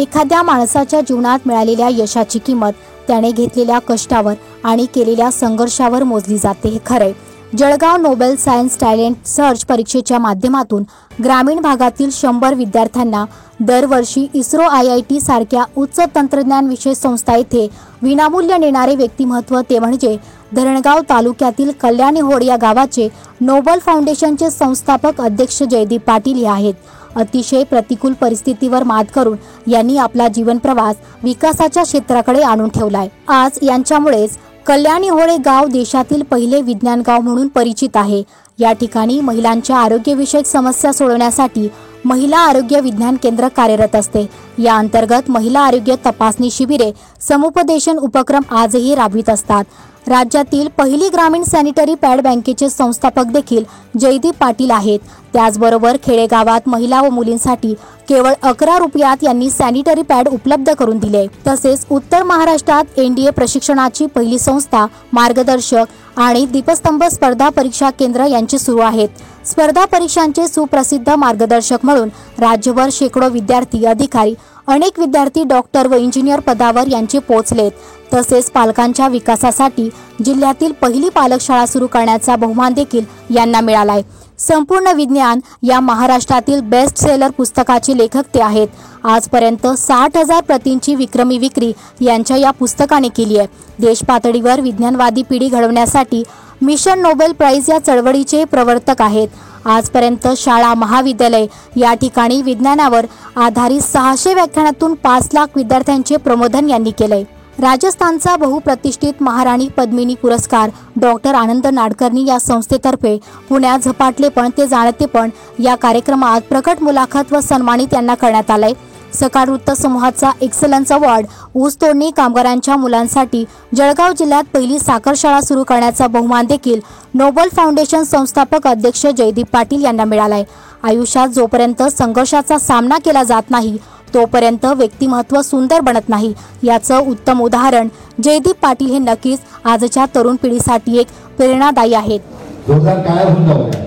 एखाद्या माणसाच्या जीवनात मिळालेल्या यशाची किंमत त्याने घेतलेल्या कष्टावर आणि केलेल्या संघर्षावर मोजली जाते हे खरे. Jalgaon Nobel science talent search परीक्षेच्या माध्यमातून ग्रामीण भागातील 100 विद्यार्थ्यांना दरवर्षी इस्रो IIT सारख्या उच्च तंत्रज्ञान विशेष संस्था येथे विनामूल्य नेणारे व्यक्तिमत्व ते म्हणजे धरणगाव तालुक्यातील कल्याणी होड या गावाचे नोबल फाउंडेशनचे संस्थापक अध्यक्ष जयदीप पाटील हे आहेत. अतिशय प्रतिकूल परिस्थितीवर मात करून यांनी आपला जीवन प्रवास विकासाच्या क्षेत्राकडे आणून ठेवलाय. आज यांच्यामुळेच कल्याणी होड गाव देशातील पहिले विज्ञान गाव म्हणून परिचित आहे. या ठिकाणी महिलांच्या आरोग्यविषयक समस्या सोडवण्यासाठी महिला आरोग्य विज्ञान केंद्र कार्यरत असते. या अंतर्गत महिला आरोग्य तपासणी शिबिरे, समुपदेशन उपक्रम आजही राबवित असतात. राज्यातील पहिली ग्रामीण सॅनिटरी पॅड बँकेचे संस्थापक देखील जयदीप पाटील आहेत. त्याचबरोबर खेडेगावात महिला व मुलींसाठी केवळ 11 रुपयात यांनी सॅनिटरी पॅड उपलब्ध करून दिले. तसेच उत्तर महाराष्ट्रात NDA प्रशिक्षणाची पहिली संस्था, मार्गदर्शक आणि दीपस्तंभ स्पर्धा परीक्षा केंद्र यांची सुरू आहेत. स्पर्धा परीक्षांचे सुप्रसिद्ध मार्गदर्शक म्हणून राज्यभर शेकडो विद्यार्थी, अधिकारी, अनेक विद्यार्थी डॉक्टर व इंजिनियर पदावर यांचे पोहोचलेत. तसेच पालकांच्या विकासासाठी जिल्ह्यातील पहिली पालकशाळा सुरू करण्याचा बहुमान देखील यांना मिळालाय. संपूर्ण विज्ञान या महाराष्ट्रातील बेस्ट सेलर पुस्तकाचे लेखक ते आहेत. आजपर्यंत 60,000 प्रतींची विक्रमी विक्री यांच्या या पुस्तकाने केली आहे. देश पातळीवर विज्ञानवादी पिढी घडवण्यासाठी मिशन नोबेल प्राइज या चळवळीचे प्रवर्तक आहेत. आजपर्यंत शाळा, महाविद्यालय या ठिकाणी विज्ञानावर आधारित 600 व्याख्यानातून 5 लाख विद्यार्थ्यांचे प्रबोधन यांनी केले. राजस्थानचा बहुप्रतिष्ठित महाराणी पद्मिनी पुरस्कार डॉक्टर आनंद नाडकर्णी या संस्थेतर्फे पुण्यात झपाटलेपण ते जाणतेपण या कार्यक्रमात प्रकट मुलाखत व सन्मानित यांना करण्यात आले. सकाळ वृत्त समूहाचा एक्सलन्स अवॉर्ड, ऊस तोडणी कामगारांच्या मुलांसाठी जळगाव जिल्ह्यात पहिली साखर शाळा सुरू करण्याचा बहुमान देखील नोबल फाउंडेशन संस्थापक अध्यक्ष जयदीप पाटील यांना मिळालाय. आयुष्यात जोपर्यंत संघर्षाचा सामना केला जात नाही तोपर्यंत व्यक्तिमत्व सुंदर बनत नाही. याचं उत्तम उदाहरण जयदीप पाटील हे नक्कीच आजच्या तरुण पिढीसाठी एक प्रेरणादायी आहेत. जोरदार काय होऊन जाऊ द्या.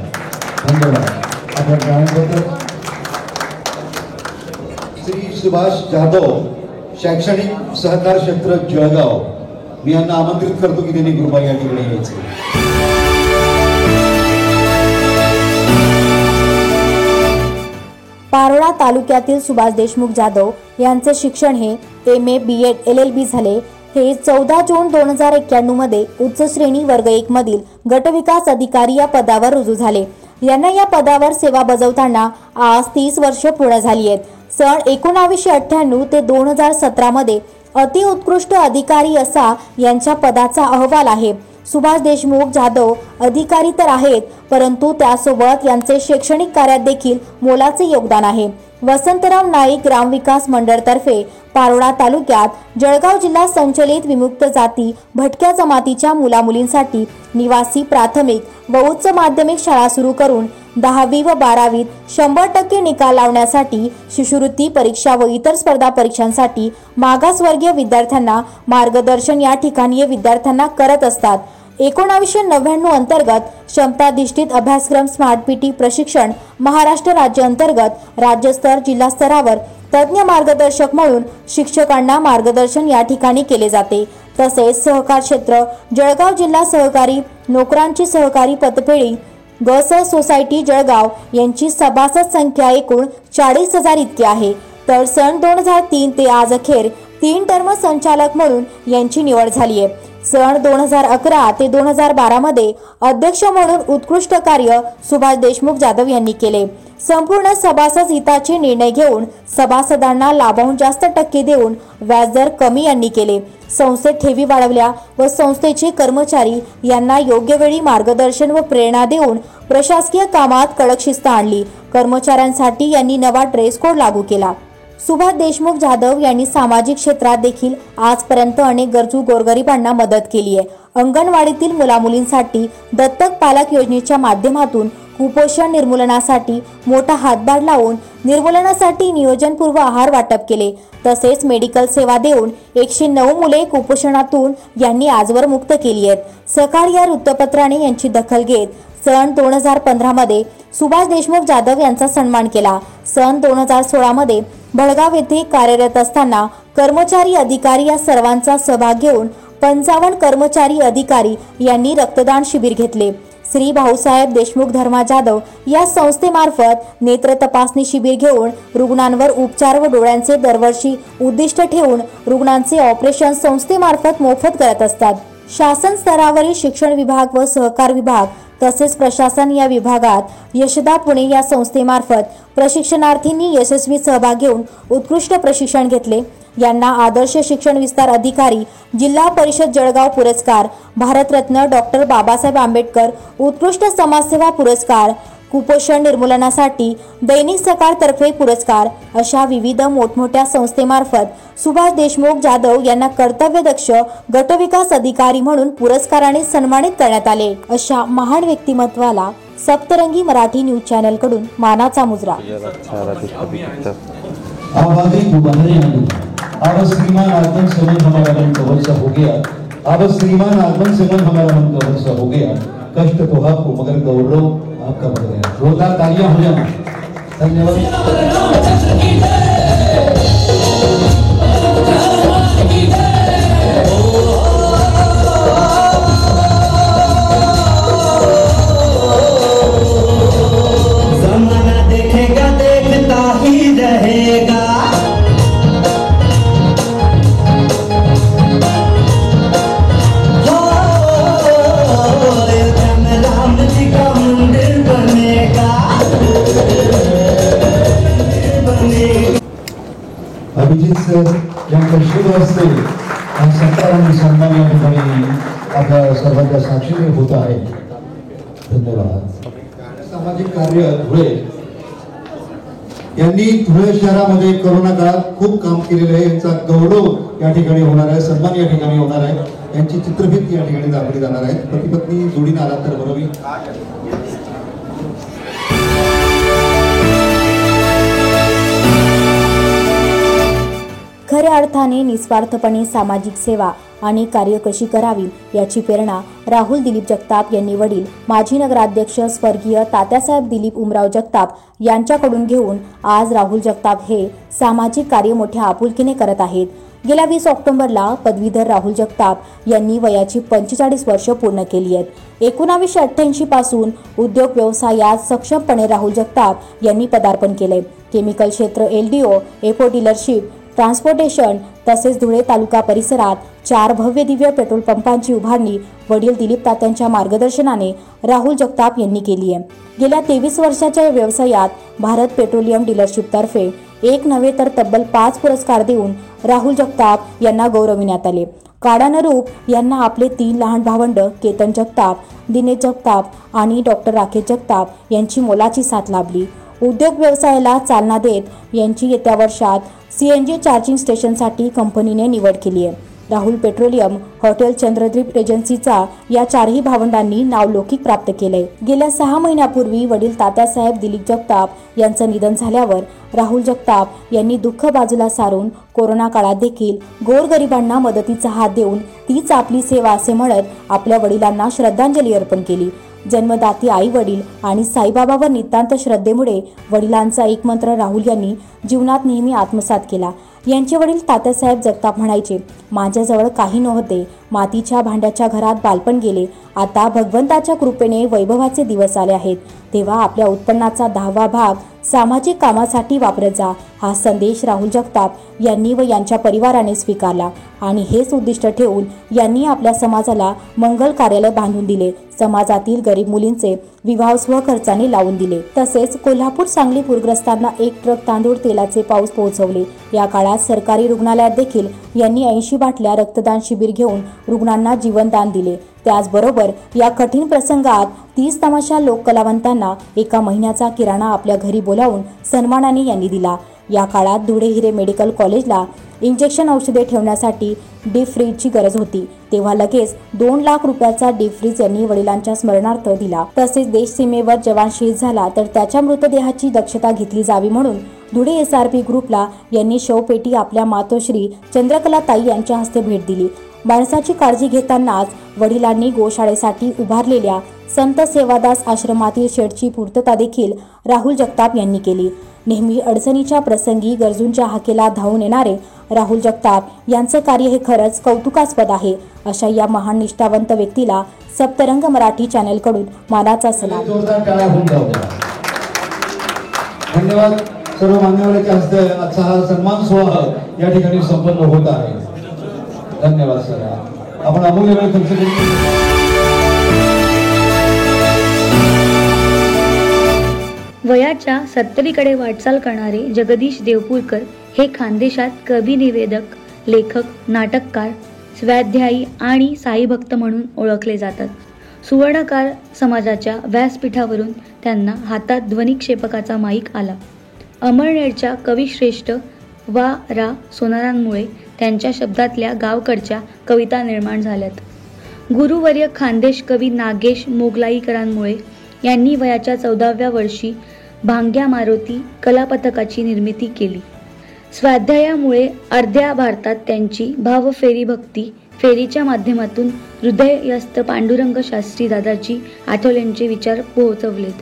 धन्यवाद. आपण गाण्याबद्दल श्री सुभाष जाधव, शैक्षणिक सहकार क्षेत्र जळगाव, मी यांना आमंत्रित करतो की त्यांनी कृपा या ठिकाणी यायचे. पारोळा तालुक्यातील सुभाष देशमुख जाधव यांचे शिक्षण हे MA BEd LLB झाले. हे 14 जून 2091 मध्ये उच्च श्रेणी वर्ग 1 मधील गटविकास अधिकारी या पदावर रुजू झाले. यांना या पदावर सेवा बजावताना आज 30 वर्ष पूर्ण झाली आहेत. सन 1998 ते 2017 मध्ये अतिउत्कृष्ट अधिकारी असा यांच्या पदाचा अहवाल आहे. सुभाष देशमुख जाधव अधिकारी तर आहेत, परंतु त्यासोबत यांचे शैक्षणिक कार्यात देखील मोलाचे योगदान आहे. वसंतराव नाईक ग्रामविकास मंडळतर्फे पारोळा तालुक्यात जळगाव जिल्हा संचलित विमुक्त जाती भटक्या जमातीच्या मुलामुलींसाठी निवासी प्राथमिक व उच्च माध्यमिक शाळा सुरू करून 10वी व 12वीत 100% निकाल लावण्यासाठी शिष्यवृत्ती परीक्षा व इतर स्पर्धा परीक्षांसाठी मागासवर्गीय विद्यार्थ्यांना मार्गदर्शन या ठिकाणी विद्यार्थ्यांना करत असतात. 1999 अंतर्गत क्षमताधिष्ठित अभ्यासक्रम स्मार्ट PT प्रशिक्षण महाराष्ट्र राज्य अंतर्गत राज्यस्तर जिल्हा स्तरावर तज्ञ मार्गदर्शक म्हणून शिक्षकांना मार्गदर्शन या ठिकाणी केले जाते. तसेच सहकार क्षेत्र जळगाव जिल्हा सहकारी नोकरांची सहकारी पतपेढी गस सोसायटी जळगाव यांची सभासद संख्या एकूण 40,000 इतकी आहे. तर सन 2003 ते आज अखेर 3 टर्म संचालक म्हणून यांची निवड झाली आहे. सन 2011 ते 2012 मध्ये अध्यक्ष म्हणून उत्कृष्ट कार्य सुभाष देशमुख जाधव यांनी केले. संपूर्ण सभासद हिताचे निर्णय घेऊन सभासदांना लाभांश जास्त टक्के देऊन व्याजदर कमी यांनी केले. संस्थेत ठेवी वाढवल्या व संस्थेचे कर्मचारी यांना योग्य वेळी मार्गदर्शन व प्रेरणा देऊन प्रशासकीय कामात कडक शिस्त आणली. कर्मचाऱ्यांसाठी यांनी नवा ड्रेस कोड लागू केला. सुभाष देशमुख जाधव यांनी सामाजिक क्षेत्रात देखील आजपर्यंत अनेक गरजू गोरगरिबांना मदत केली आहे. अंगणवाडीतील मुलामुलींसाठी दत्तक पालक योजनेच्या माध्यमातून कुपोषण निर्मूलनासाठी मोठा हातभार लावून निर्मूलनासाठी नियोजनपूर्व आहार वाटप केले. तसेच मेडिकल सेवा देऊन 109 मुले कुपोषणातून यांनी आजवर मुक्त केली आहेत. सकाळ या वृत्तपत्राने यांची दखल घेत सन 2015 मध्ये सुभाष देशमुख जाधव यांचा सन्मान केला. सन 2016 मध्ये भडगाव येथे कार्यरत असताना कर्मचारी अधिकारी या सर्वांचा सहभाग घेऊन 55 कर्मचारी अधिकारी यांनी रक्तदान शिबिर घेतले. श्री भाऊसाहेब देशमुख धर्मा जाधव या संस्थेमार्फत नेत्र तपासणी शिबिर घेऊन रुग्णांवर उपचार व डोळ्यांचे दरवर्षी उद्दिष्ट ठेवून रुग्णांचे ऑपरेशन संस्थेमार्फत मोफत करत असतात. शासन स्तरावरील शिक्षण विभाग व सहकार विभाग तसेच प्रशासन या विभागात यशदा पुणे या संस्थेमार्फत प्रशिक्षणार्थींनी यशस्वी सहभाग घेऊन उत्कृष्ट प्रशिक्षण घेतले. यांना आदर्श शिक्षण विस्तार अधिकारी जिल्हा परिषद जळगाव पुरस्कार, भारतरत्न डॉक्टर बाबासाहेब आंबेडकर उत्कृष्ट समाजसेवा पुरस्कार, कुपोषण निर्मूलनासाठी दैनिक सकाळ तर्फे पुरस्कार अशा विविध मोठमोठ्या संस्थेमार्फत सुभाष देशमुख जाधव यांना कर्तव्यदक्ष गटविकास अधिकारी म्हणून पुरस्काराने सन्मानित करण्यात आले. अशा महान व्यक्तिमत्वाला सप्तरंगी मराठी न्यूज चॅनल कडून मानाचा मुजरा. अब श्रीमान आगमन समय हमारा मन कवर सा हो गया. अब श्रीमान आगमन समय हमारा मन कवर सा हो गया. कष्ट तो आपको मगर गौरव आपका बढ़ गया. जोरदार तालियां हो जाए. धन्यवाद. जमाना देखेगा देखता ही रहेगा. राम जी का मंदिर बनेगा. अभिजित सर यांच्या शुभ हस्ते सत्कार आणि सन्मान या ठिकाणी आपल्या सर्वांच्या साक्षीने होत आहे. धन्यवाद. सामाजिक कार्य धुळे यांनी धुळे शहरामध्ये कोरोना काळात खूप काम केलेलं आहे. यांचा गौरव या ठिकाणी होणार आहे, सन्मान या ठिकाणी होणार आहे. यांची चित्रफित या ठिकाणी दाखवली जाणार आहे. पती पत्नी जोडीने आला तर बरोबर. खऱ्या अर्थाने निस्वार्थपणे सामाजिक सेवा आणि कार्य कशी करावी याची प्रेरणा राहुल दिलीप जगताप यांनी वडील माजी नगराध्यक्ष स्वर्गीय तात्यासाहेब दिलीप उमराव जगताप यांच्याकडून घेऊन आज राहुल जगताप हे सामाजिक कार्य मोठ्या आपुलकीने करत आहेत. गेल्या 20 ऑक्टोबरला पदवीधर राहुल जगताप यांनी वयाची 45 वर्ष पूर्ण केली आहेत. 1988 पासून उद्योग व्यवसायात सक्षमपणे राहुल जगताप यांनी पदार्पण केले. केमिकल क्षेत्र, LDO, एपो डीलरशिप, ट्रान्सपोर्टेशन तसेच धुळे तालुका परिसरात 4 भव्य दिव्य पेट्रोल पंपांची उभारणी वडील दिलीप तात्यांच्या मार्गदर्शनाने राहुल जगताप यांनी केली आहे. गेल्या 23 वर्षाच्या व्यवसायात भारत पेट्रोलियम डीलरशिप तर्फे एक नव्हे तर तब्बल 5 पुरस्कार देऊन राहुल जगताप यांना गौरविण्यात आले. काडानरूप यांना आपले 3 लहान भावंड केतन जगताप, दिनेश जगताप आणि डॉक्टर राकेश जगताप यांची मोलाची साथ लाभली. उद्योग व्यवसायाला चालना देत यांची येत्या वर्षात CNG चार्जिंग स्टेशनसाठी कंपनीने निवड केली आहे. राहुल पेट्रोलियम, हॉटेल चंद्रद्वीप एजन्सीचा या 4ही भावंडांनी नावलौकिक प्राप्त केले. गेल्या 6 महिन्यापूर्वी वडील तात्यासाहेब दिलीप जगताप यांचं निधन झाल्यावर राहुल जगताप यांनी दुःख बाजूला सारून कोरोना काळात देखील गोरगरिबांना मदतीचा हात देऊन तीच आपली सेवा असे म्हणत आपल्या वडिलांना श्रद्धांजली अर्पण केली. जन्मदाती आई वडील आणि साईबाबावर नितांत श्रद्धेमुळे वडिलांचा एक मंत्र राहुल यांनी जीवनात नेहमी आत्मसात केला. यांचे वडील तात्यासाहेब जगताप म्हणायचे, माझ्याजवळ काही नव्हते, मातीच्या भांड्याच्या घरात बालपण गेले, आता भगवंताच्या कृपेने वैभवाचे दिवस आले आहेत, तेव्हा आपल्या उत्पन्नाचा 10वा भाग सामाजिक कामासाठी वापरत जा. हा संदेश राहुल जगताप यांनी व यांच्या परिवाराने स्वीकारला आणि हेच उद्दिष्ट ठेवून यांनी आपल्या समाजाला मंगल कार्यालय बांधून दिले. समाजातील गरीब मुलींचे विवाह स्वखर्चाने लावून दिले. तसेच कोल्हापूर सांगली पूरग्रस्तांना 1 ट्रक तांदूळ तेलाचे पाऊस पोहोचवले. या काळात सरकारी रुग्णालयात देखील यांनी 80 बाटल्या रक्तदान शिबिर घेऊन रुग्णांना जीवनदान दिले. त्याचबरोबर या कठीण प्रसंगात 30 तमाशा लोक कलावंतांना 1 महिन्याचा किराणा आपल्या घरी बोलावून सन्मानाने यांनी दिला. या काळात धुळे हिरे मेडिकल कॉलेजला इंजेक्शन औषधे ठेवण्यासाठी डीप फ्रीजची गरज होती, तेव्हा लगेच 2 लाख रुपयाचा डीप फ्रीज यांनी वडिलांच्या स्मरणार्थ दिला. तसेच देश सीमेवर जवान शहीद झाला तर त्याच्या मृतदेहाची दक्षता घेतली जावी म्हणून धुळे SRP ग्रुपला यांनी शवपेटी आपल्या मातोश्री चंद्रकलाताई यांच्या हस्ते भेट दिली. माणसाची काळजी घेतानाच वडिलांनी गोशाळेसाठी उभारलेल्या संत सेवादास आश्रमातील शेडची पूर्तता देखील राहुल जगताप यांनी केली. नेहमी अडचणीच्या प्रसंगी गरजूंच्या हाकेला धावून येणारे राहुल जगताप यांचं कार्य हे खरंच कौतुकास्पद आहे. अशा या महान निष्ठावंत व्यक्तीला सप्तरंग मराठी चॅनल कडून मानाचा सलाम. धन्यवाद. सर्व मान्यवरांच्या हस्ते आजचा हा सन्मान सोहळा या ठिकाणी संपन्न होत आहे. धन्यवाद सर. आपण अमूल्य वेळ खर्च केली. वयाच्या 70कडे वाटचाल करणारे जगदीश देवपूरकर हे खानदेशात कवी, निवेदक, लेखक, नाटककार, स्वाध्यायी आणि साईभक्त म्हणून ओळखले जातात. सुवर्णकार समाजाच्या व्यासपीठावरून त्यांना हातात ध्वनिक्षेपकाचा माईक आला. अमळनेरच्या कविश्रेष्ठ वा रा सोनारांमुळे त्यांच्या शब्दातल्या गावकडच्या कविता निर्माण झाल्यात. गुरुवर्य खानदेश कवी नागेश मोगलाईकरांमुळे यांनी वयाच्या 14व्या वर्षी भांग्या मारुती कलापथकाची निर्मिती केली. स्वाध्यायामुळे अर्ध्या भारतात त्यांची भावफेरी भक्ती फेरीच्या माध्यमातून हृदयस्थ पांडुरंग शास्त्री दादाजी आठवलेंचे विचार पोहोचवलेत.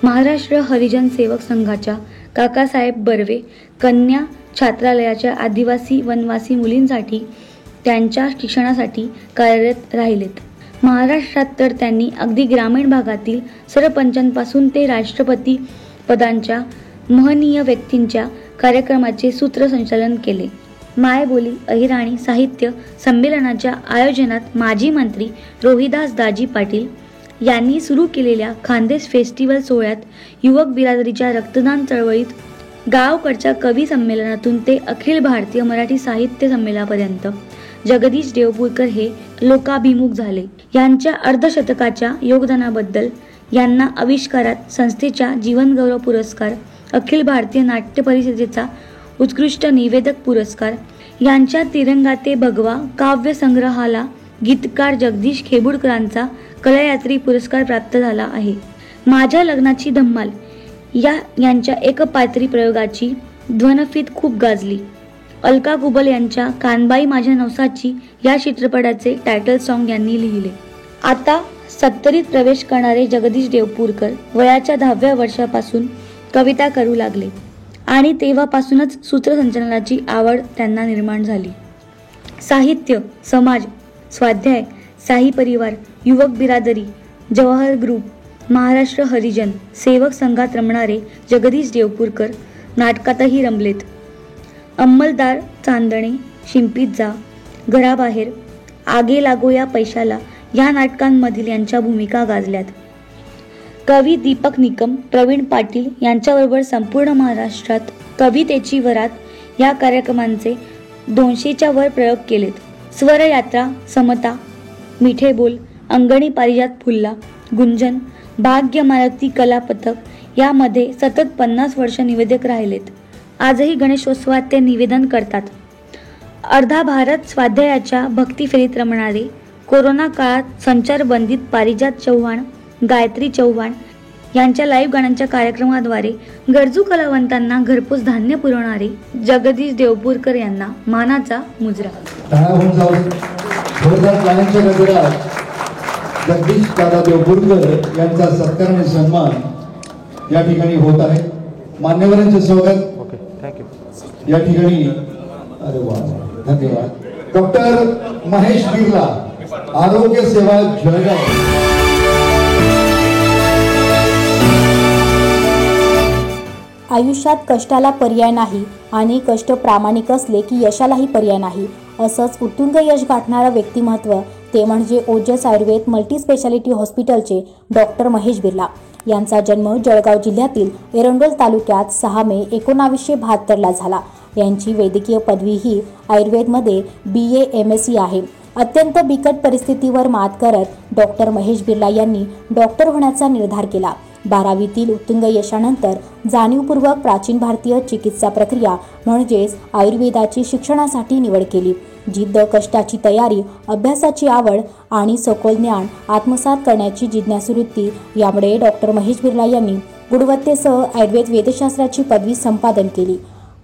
महाराष्ट्र हरिजन सेवक संघाच्या काकासाहेब बर्वे कन्या छात्रालयाच्या आदिवासी वनवासी मुलींसाठी त्यांच्या शिक्षणासाठी कार्यरत राहिलेत. महाराष्ट्रात तर त्यांनी अगदी ग्रामीण भागातील सरपंचांपासून ते राष्ट्रपती पदांच्या महनीय व्यक्तींच्या कार्यक्रमाचे सूत्रसंचालन केले. मायबोली अहिराणी साहित्य संमेलनाच्या आयोजनात माजी मंत्री रोहिदास दाजी पाटील यांनी सुरू केलेल्या खानदेश फेस्टिवल सोहळ्यात युवक बिरादरीच्या रक्तदान चळवळीत गावकडच्या कवी संमेलनातून ते अखिल भारतीय मराठी साहित्य संमेलनापर्यंत जगदीश देवपूरकर हे लोकाभिमुख झाले. यांच्या अर्धशतकाच्या योगदानाबद्दल यांना आविष्कारात संस्थेच्या जीवनगौरव पुरस्कार, अखिल भारतीय नाट्य परिषदेचा उत्कृष्ट निवेदक पुरस्कार, यांच्या तिरंगा ते भगवा काव्य संग्रहाला गीतकार जगदीश खेबुडकरांचा कलायात्री पुरस्कार प्राप्त झाला आहे. माझ्या लग्नाची धम्माल यांच्या एकपात्री प्रयोगाची ध्वनिफीत खूप गाजली. अलका कुबल यांच्या कानबाई माझ्या नवसाची या चित्रपटाचे टायटल सॉन्ग यांनी लिहिले. आता 70त प्रवेश करणारे जगदीश देवपूरकर वयाच्या 10व्या वर्षापासून कविता करू लागले आणि तेव्हापासूनच सूत्रसंचालनाची आवड त्यांना निर्माण झाली. साहित्य, समाज, स्वाध्याय, साई परिवार, युवक बिरादरी, जवाहर ग्रुप, महाराष्ट्र हरिजन सेवक संघात रमणारे जगदीश देवपूरकर नाटकातही रमलेत. अंमलदार, चांदणे, शिंपीत जा, घराबाहेर, आगे लागो या पैशाला या नाटकांमधील यांच्या भूमिका गाजल्यात. कवी दीपक निकम, प्रवीण पाटील यांच्याबरोबर संपूर्ण महाराष्ट्रात कवितेची वरात या कार्यक्रमांचे 200च्या वर प्रयोग केलेत. स्वरयात्रा, समता, मिठे बोल, अंगणी पारिजात फुलला, गुंजन, भाग्य मालती कला पथक यामध्ये सतत 50 वर्ष निवेदक राहिलेत. आजही गणेशोत्सवात ते निवेदन करतात. अर्धा भारत स्वाध्यायाच्या भक्ती फेरीत रमणारे, कोरोना काळात संचारबंदीत पारिजात चव्हाण, गायत्री चव्हाण यांच्या लाईव्ह गाण्यांच्या कार्यक्रमाद्वारे गरजू कलावंतांना घरपोच धान्य पुरवणारे जगदीश देवपूरकर यांना मानाचा मुजरा. जगदीश दादा देवपूरकर यांचा सत्कार आणि सन्मान या ठिकाणी होत आहे. मान्यवरांचे स्वागत या ठिकाणी. अरे वा, धन्यवाद. डॉक्टर महेश बिर्ला, आरोग्य सेवा जळगाव. आयुष्यात कष्टाला पर्याय नाही आणि कष्ट प्रामाणिक असले की यशालाही पर्याय नाही, असंच उत्तुंग यश गाठणारं व्यक्तिमत्व ते म्हणजे ओजस आयुर्वेद मल्टीस्पेशालिटी हॉस्पिटलचे डॉक्टर महेश बिर्ला. यांचा जन्म जळगाव जिल्ह्यातील एरंडोल तालुक्यात 6 मे 1972ला झाला. यांची वैद्यकीय पदवी ही आयुर्वेदमध्ये BA MSc आहे. अत्यंत बिकट परिस्थितीवर मात करत डॉक्टर महेश बिर्ला यांनी डॉक्टर होण्याचा निर्धार केला. 12वीतील उत्तुंग यशानंतर जाणीवपूर्वक प्राचीन भारतीय चिकित्सा प्रक्रिया म्हणजेच आयुर्वेदाची शिक्षणासाठी निवड केली. जिद्द, कष्टाची तयारी, अभ्यासाची आवड आणि सखोल ज्ञान आत्मसात करण्याची जिज्ञासूवृत्ती यामुळे डॉक्टर महेश बिर्ला यांनी गुणवत्तेसह आयुर्वेद वेदशास्त्राची पदवी संपादन केली.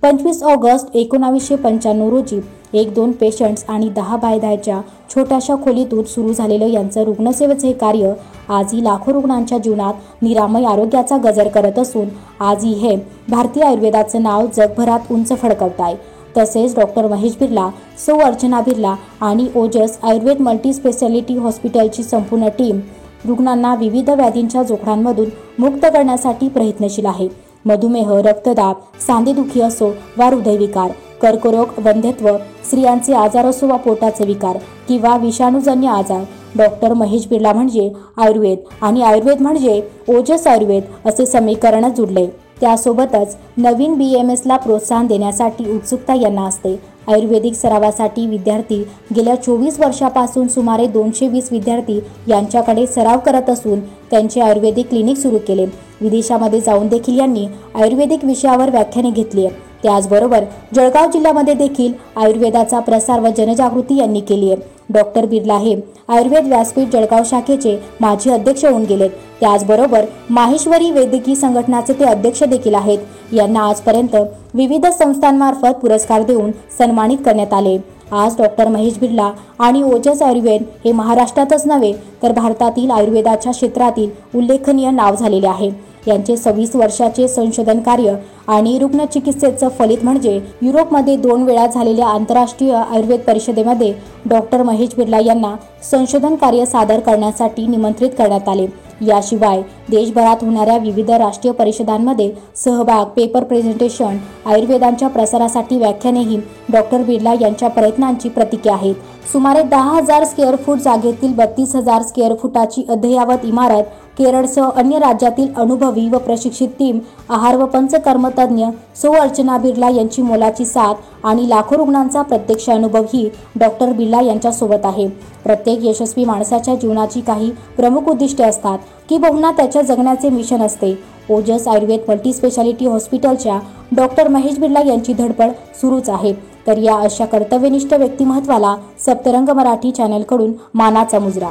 25 ऑगस्ट 1995 रोजी 1-2 पेशंट्स आणि 10 बाय 10च्या छोट्याशा खोलीतून सुरू झालेलं यांचं रुग्णसेवेचे कार्य आजही लाखो रुग्णांच्या जीवनात निरामय आरोग्याचा गजर करत असून आजही हे भारतीय आयुर्वेदाचं नाव जगभरात उंच फडकवत आहे. तसेच डॉक्टर महेश बिर्ला, सौ अर्चना बिर्ला आणि ओजस आयुर्वेद मल्टीस्पेशालिटी हॉस्पिटलची संपूर्ण टीम रुग्णांना विविध व्याधींच्या जोखडांमधून मुक्त करण्यासाठी प्रयत्नशील आहे. मधुमेह, रक्तदाब, सांधेदुखी असो वा हृदयविकार, कर्करोग, वंध्यत्व, स्त्रियांचे आजार असो वा पोटाचे विकार किंवा विषाणूजन्य आजार, डॉक्टर महेश बिर्ला म्हणजे आयुर्वेद आणि आयुर्वेद म्हणजे ओजस आयुर्वेद असे समीकरणच जुळले. त्यासोबतच नवीन BMSला प्रोत्साहन देण्यासाठी उत्सुकता यांना असते. आयुर्वेदिक सरावासाठी विद्यार्थी गेल्या 24 वर्षापासून सुमारे 220 विद्यार्थी यांच्याकडे सराव करत असून त्यांचे आयुर्वेदिक क्लिनिक सुरू केले. विदेशामध्ये जाऊन देखील यांनी आयुर्वेदिक विषयावर व्याख्याने घेतली. त्याचबरोबर जळगाव जिल्ह्यामध्ये देखील आयुर्वेदाचा प्रसार व जनजागृती यांनी केली आहे. डॉक्टर बिर्ला हे आयुर्वेद व्यासपीठ जळगाव शाखेचे माजी अध्यक्ष होऊन गेलेत. त्याचबरोबर माहेश्वरी वैद्यकीय संघटनाचे ते अध्यक्ष देखील आहेत. यांना आजपर्यंत विविध संस्थांमार्फत पुरस्कार देऊन सन्मानित करण्यात आले. आज डॉक्टर महेश बिर्ला आणि ओजस आयुर्वेद हे महाराष्ट्रातच नव्हे तर भारतातील आयुर्वेदाच्या क्षेत्रातील उल्लेखनीय नाव झालेले आहे. यांचे 26 वर्षाचे संशोधन कार्य आणि रुग्णचिकित्सेचं फलित म्हणजे युरोपमध्ये 2 वेळा झालेल्या आंतरराष्ट्रीय आयुर्वेद परिषदेमध्ये डॉक्टर महेश बिर्ला यांना संशोधन कार्य सादर करण्यासाठी निमंत्रित करण्यात आले. याशिवाय देशभरात होणाऱ्या विविध राष्ट्रीय परिषदांमध्ये सहभाग, पेपर प्रेझेंटेशन, आयुर्वेदांच्या प्रसारासाठी व्याख्यानेही डॉक्टर बिर्ला यांच्या प्रयत्नांची प्रतीके आहेत. सुमारे 10,000 स्क्वेअर फूट जागेतील 32,000 स्क्वेअर फुटाची अद्ययावत इमारत, केरळसह अन्य राज्यातील अनुभवी व प्रशिक्षित टीम, आहार व पंचकर्मतज्ञ सौ अर्चना बिर्ला यांची मोलाची साथ आणि लाखो रुग्णांचा प्रत्यक्ष अनुभव ही डॉक्टर बिर्ला यांच्या सोबत आहे. प्रत्येक यशस्वी माणसाच्या जीवनाची काही प्रमुख उद्दिष्टे असतात की बहुना त्याच्या जगण्याचे मिशन असते. ओजस आयुर्वेद मल्टीस्पेशालिटी हॉस्पिटलच्या डॉक्टर महेश बिर्ला यांची धडपड सुरूच आहे. तर या अशा कर्तव्यनिष्ठ व्यक्तिमत्वाला सप्तरंग मराठी चॅनलकडून मानाचा मुजरा.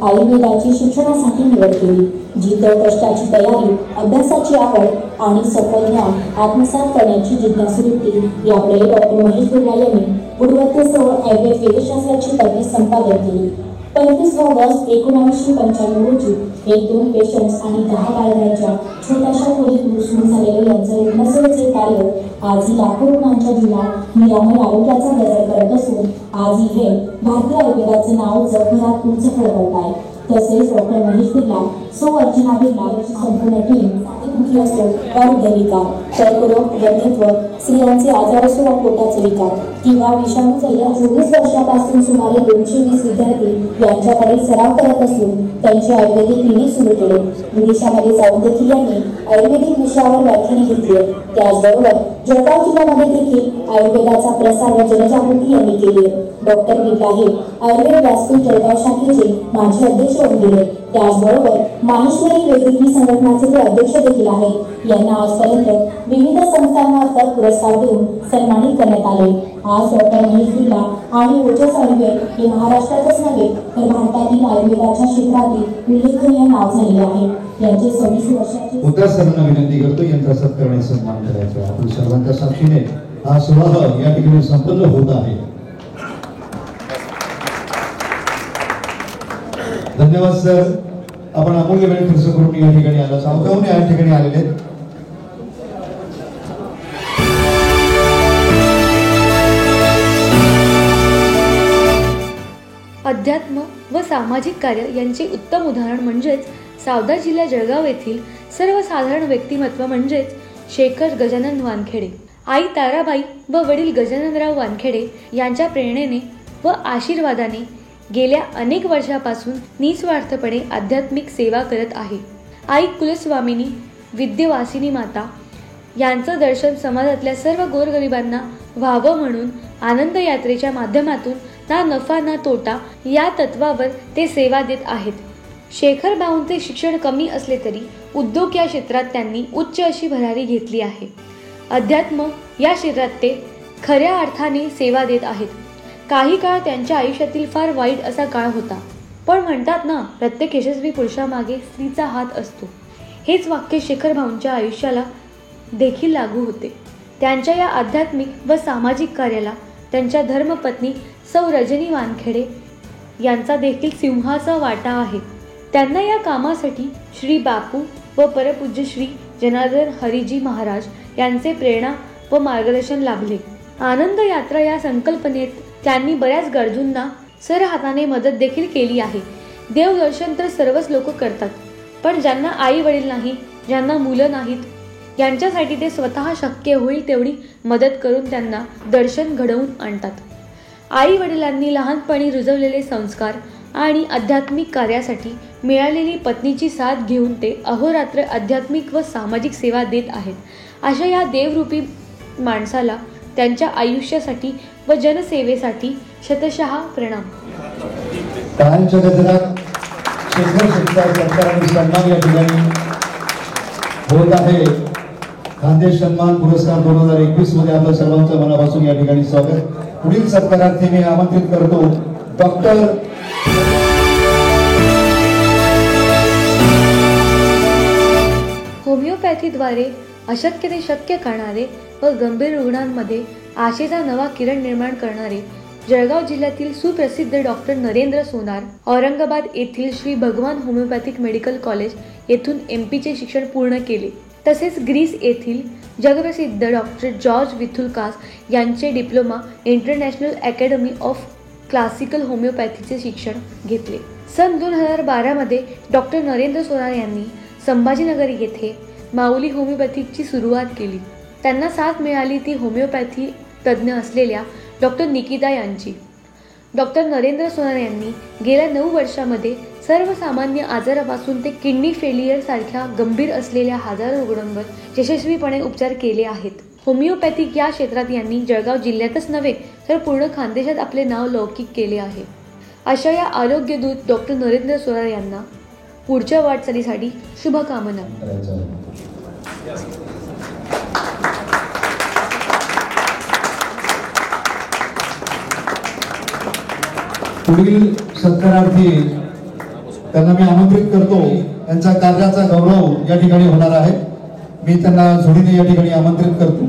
आयुर्वेदाची शिक्षणासाठी निवड केली. जिद्द, कष्टाची तयारी, अभ्यासाची आवड आणि सखोल ज्ञान आत्मसात करण्याची जिज्ञासा वृत्ती यामुळे डॉक्टर महेश बिर्ला यांनी गुणवत्तेसह आयुर्वेद वेदशास्त्राची पदवी संपादन केली. 25 ऑगस्ट 1995 रोजी 1-2 पेशंट्स आणि 10 बाळगांच्या छोट्याशा खोलीतून सुरू झालेले यांचे रुग्णसेवेचे कार्य आजही लाखो रुग्णांच्या जीवनात निरामय आरोग्याचा गजर करत असून आजही हे भारतीय आयुर्वेदाचे नाव जगभरात उंच फळकत आहे. तसेच डॉक्टर महेश बिर्ला, सौ अर्चना बिर्ला यांची संपूर्ण टीम मुख्य असो आरोग्य विकार, कर्करोग, वंध्यत्व, स्त्रियांचे आजार असो वा पोटाचे विकार किंवा विषाणूचा या 24 वर्षापासून सुमारे 220 विद्यार्थी यांच्याकडे सराव करत असून त्यांचे आयुर्वेदिक क्लिनिक सुरू केले. विदेशामध्ये जाऊन देखील यांनी आयुर्वेदिक विषयावर व्याख्याने घेतली. त्याचबरोबर जळगाव जिल्ह्यामध्ये देखील आयुर्वेदाचा प्रसार व जनजागृती यांनी केली. डॉक्टर बिर्ला हे आयुर्वेद व्यासपीठ जळगाव शाखेचे माजी अध्यक्ष होऊन गेले. त्याचबरोबर माहेश्वरी वैद्यकीय संघटनाचे ते अध्यक्ष देखील आहेत. यांना आजपर्यंत विविध संस्थांमार्फत पुरस्कार देऊन सन्मानित करण्यात आले. आज डॉक्टर महेश बिर्ला आणि ओजस आयुर्वेद हे महाराष्ट्रातच नव्हे तर भारतातील आयुर्वेदाच्या क्षेत्रातील उल्लेखनीय नाव झाले आहे. यांचे 26 वर्षाचे उद्या सर्वांना विनंती करतो यंत्र सत्कारणे सन्मान करायचा. आपण सर्वांच्या साक्षीने हा सोहळा या ठिकाणी संपन्न होत आहे. धन्यवाद सर. आपण अमूल्य वेळ खर्च करून या ठिकाणी आला सावकावून या ठिकाणी आलेले. अध्यात्म व सामाजिक कार्य यांचे उत्तम उदाहरण म्हणजेच सावदा जिल्हा जळगाव येथील सर्वसाधारण व्यक्तिमत्व म्हणजेच शेखर गजानन वानखेडे. आई ताराबाई व वडील गजाननराव वानखेडे यांच्या प्रेरणेने व आशीर्वादाने गेल्या अनेक वर्षापासून निस्वार्थपणे आध्यात्मिक सेवा करत आहे. आई कुलस्वामिनी विद्यवासिनी माता यांचं दर्शन समाजातल्या सर्व गोरगरिबांना व्हावं म्हणून आनंद यात्रेच्या माध्यमातून ना नफा ना तोटा या तत्वावर ते सेवा देत आहेत. शेखर भाऊंचे शिक्षण कमी असले तरी उद्योग या क्षेत्रात त्यांनी उच्च अशी भरारी घेतली आहे. अध्यात्म या क्षेत्रात ते खऱ्या अर्थाने सेवा देत आहेत. काही काळ त्यांच्या आयुष्यातील फार वाईट असा काळ होता. पण म्हणतात ना, प्रत्येक यशस्वी पुरुषामागे स्त्रीचा हात असतो. हेच वाक्य शेखर भाऊंच्या आयुष्याला देखील लागू होते. त्यांच्या या आध्यात्मिक व सामाजिक कार्याला त्यांच्या धर्मपत्नी सौ रजनी वानखेडे यांचा देखील सिंहाचा वाटा आहे. त्यांना या कामासाठी श्री बापू व परपूज्य श्री जनार्दन हरिजी महाराज यांचे प्रेरणा व मार्गदर्शन लाभले. आनंद यात्रा या संकल्पनेत त्यांनी बऱ्याच गरजूंना सरहाताने मदत देखील केली आहे. देवदर्शन तर सर्वच लोक करतात, पण ज्यांना आई वडील नाही, ज्यांना मुलं नाहीत, यांच्यासाठी ते स्वतः शक्य होईल तेवढी मदत करून त्यांना दर्शन घडवून आणतात. आई वडिलांनी लहानपणी रुजवलेले संस्कार आणि आध्यात्मिक कार्यासाठी मिळालेली पत्नीची साथ घेऊन ते अहोरात्र आध्यात्मिक व सामाजिक सेवा देत आहेत. अशा या देवरूपी माणसाला त्यांच्या आयुष्यासाठी व जनसेवेसाठी शतशः प्रणाम. टाळ्यांच्या गजरात शेखर सत्कार सन्मान या ठिकाणी होत आहे. खानदेश सन्मान पुरस्कार 2021 मध्ये आपल्या सर्वांचं मनापासून या ठिकाणी स्वागत. पुढील सत्कारार्थी मी आमंत्रित करतो डॉक्टर होमिओपॅथीद्वारे अशक्य ते शक्य करणारे व गंभीर रुग्णांमध्ये आशेचा नवा किरण निर्माण करणारे जळगाव जिल्ह्यातील सुप्रसिद्ध डॉक्टर नरेंद्र सोनार औरंगाबाद येथील श्री भगवान होमिओपॅथिक मेडिकल कॉलेज येथून MP चे शिक्षण पूर्ण केले. तसेच ग्रीस येथील जगप्रसिद्ध डॉक्टर जॉर्ज विथुलकास यांचे diploma international academy of classical होमिओपॅथीचे शिक्षण घेतले. सन 2012 मध्ये डॉक्टर नरेंद्र सोनार यांनी संभाजीनगर येथे माऊली होमिओपॅथीची सुरुवात केली. त्यांना साथ मिळाली ती होमिओपॅथी तज्ज्ञ असलेल्या डॉक्टर निकिता यांची. डॉक्टर नरेंद्र सोनार यांनी गेल्या 9 वर्षामध्ये सर्वसामान्य आजारापासून ते किडनी फेलियर सारख्या गंभीर असलेल्या हजारो रुग्णांवर यशस्वीपणे उपचार केले आहेत. होमिओपॅथिक या क्षेत्रात यांनी जळगाव जिल्ह्यातच नव्हे तर पूर्ण खानदेशात आपले नाव लौकिक केले आहे. अशा या आरोग्यदूत डॉक्टर नरेंद्र सोनार यांना पुढच्या वाटचालीसाठी शुभकामना. पुढील सत्कारार्थी त्यांना मी आमंत्रित करतो. त्यांच्या कार्याचा गौरव या ठिकाणी होणार आहे. मी त्यांना जोडीने या ठिकाणी आमंत्रित करतो.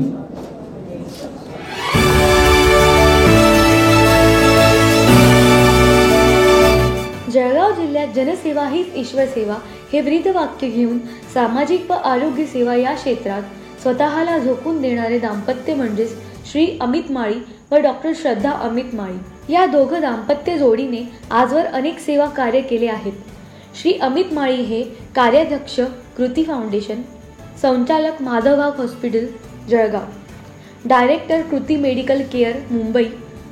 जळगाव जिल्ह्यात जनसेवा हीच ईश्वर सेवा हे ब्रीद वाक्य घेऊन सामाजिक व आरोग्य सेवा या क्षेत्रात स्वतःला झोकून देणारे दाम्पत्य म्हणजेच श्री अमित माळी व डॉक्टर श्रद्धा अमित माळी या दोघं दाम्पत्य जोडीने आजवर अनेक सेवा कार्य केले आहेत. श्री अमित माळी हे कार्याध्यक्ष कृती फाउंडेशन, संचालक माधवबाग हॉस्पिटल जळगाव, डायरेक्टर कृती मेडिकल केअर मुंबई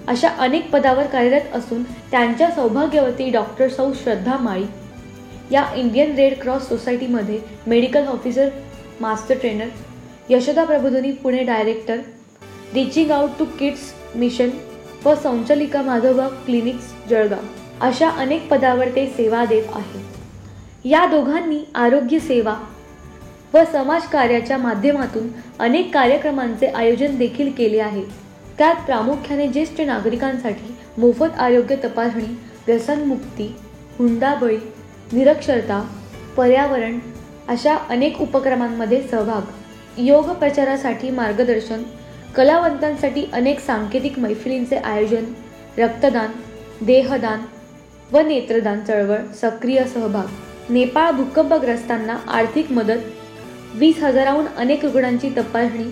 अशा अनेक पदावर कार्यरत असून त्यांच्या सौभाग्यवती डॉक्टर सौ श्रद्धा माळी या इंडियन रेड क्रॉस सोसायटीमध्ये medical officer, master trainer, Yashoda Prabodhini Pune director, reaching out to kids mission व संचालिका माधवबाग क्लिनिक्स जळगाव अशा अनेक पदावर ते सेवा देत आहेत. या दोघांनी आरोग्य सेवा व समाजकार्याच्या माध्यमातून अनेक कार्यक्रमांचे आयोजन देखील केले आहे. त्यात प्रामुख्याने ज्येष्ठ नागरिकांसाठी मोफत आरोग्य तपासणी, व्यसनमुक्ती, हुंडाबळी, निरक्षरता, पर्यावरण अशा अनेक उपक्रमांमध्ये सहभाग, योग प्रचारासाठी मार्गदर्शन, कलावंतांसाठी अनेक सांकेतिक मैफिलींचे आयोजन, रक्तदान, देहदान व नेत्रदान चळवळ सक्रिय सहभाग, नेपाळ भूकंपग्रस्तांना आर्थिक मदत, 20,000हून अनेक रुग्णांची तपासणी,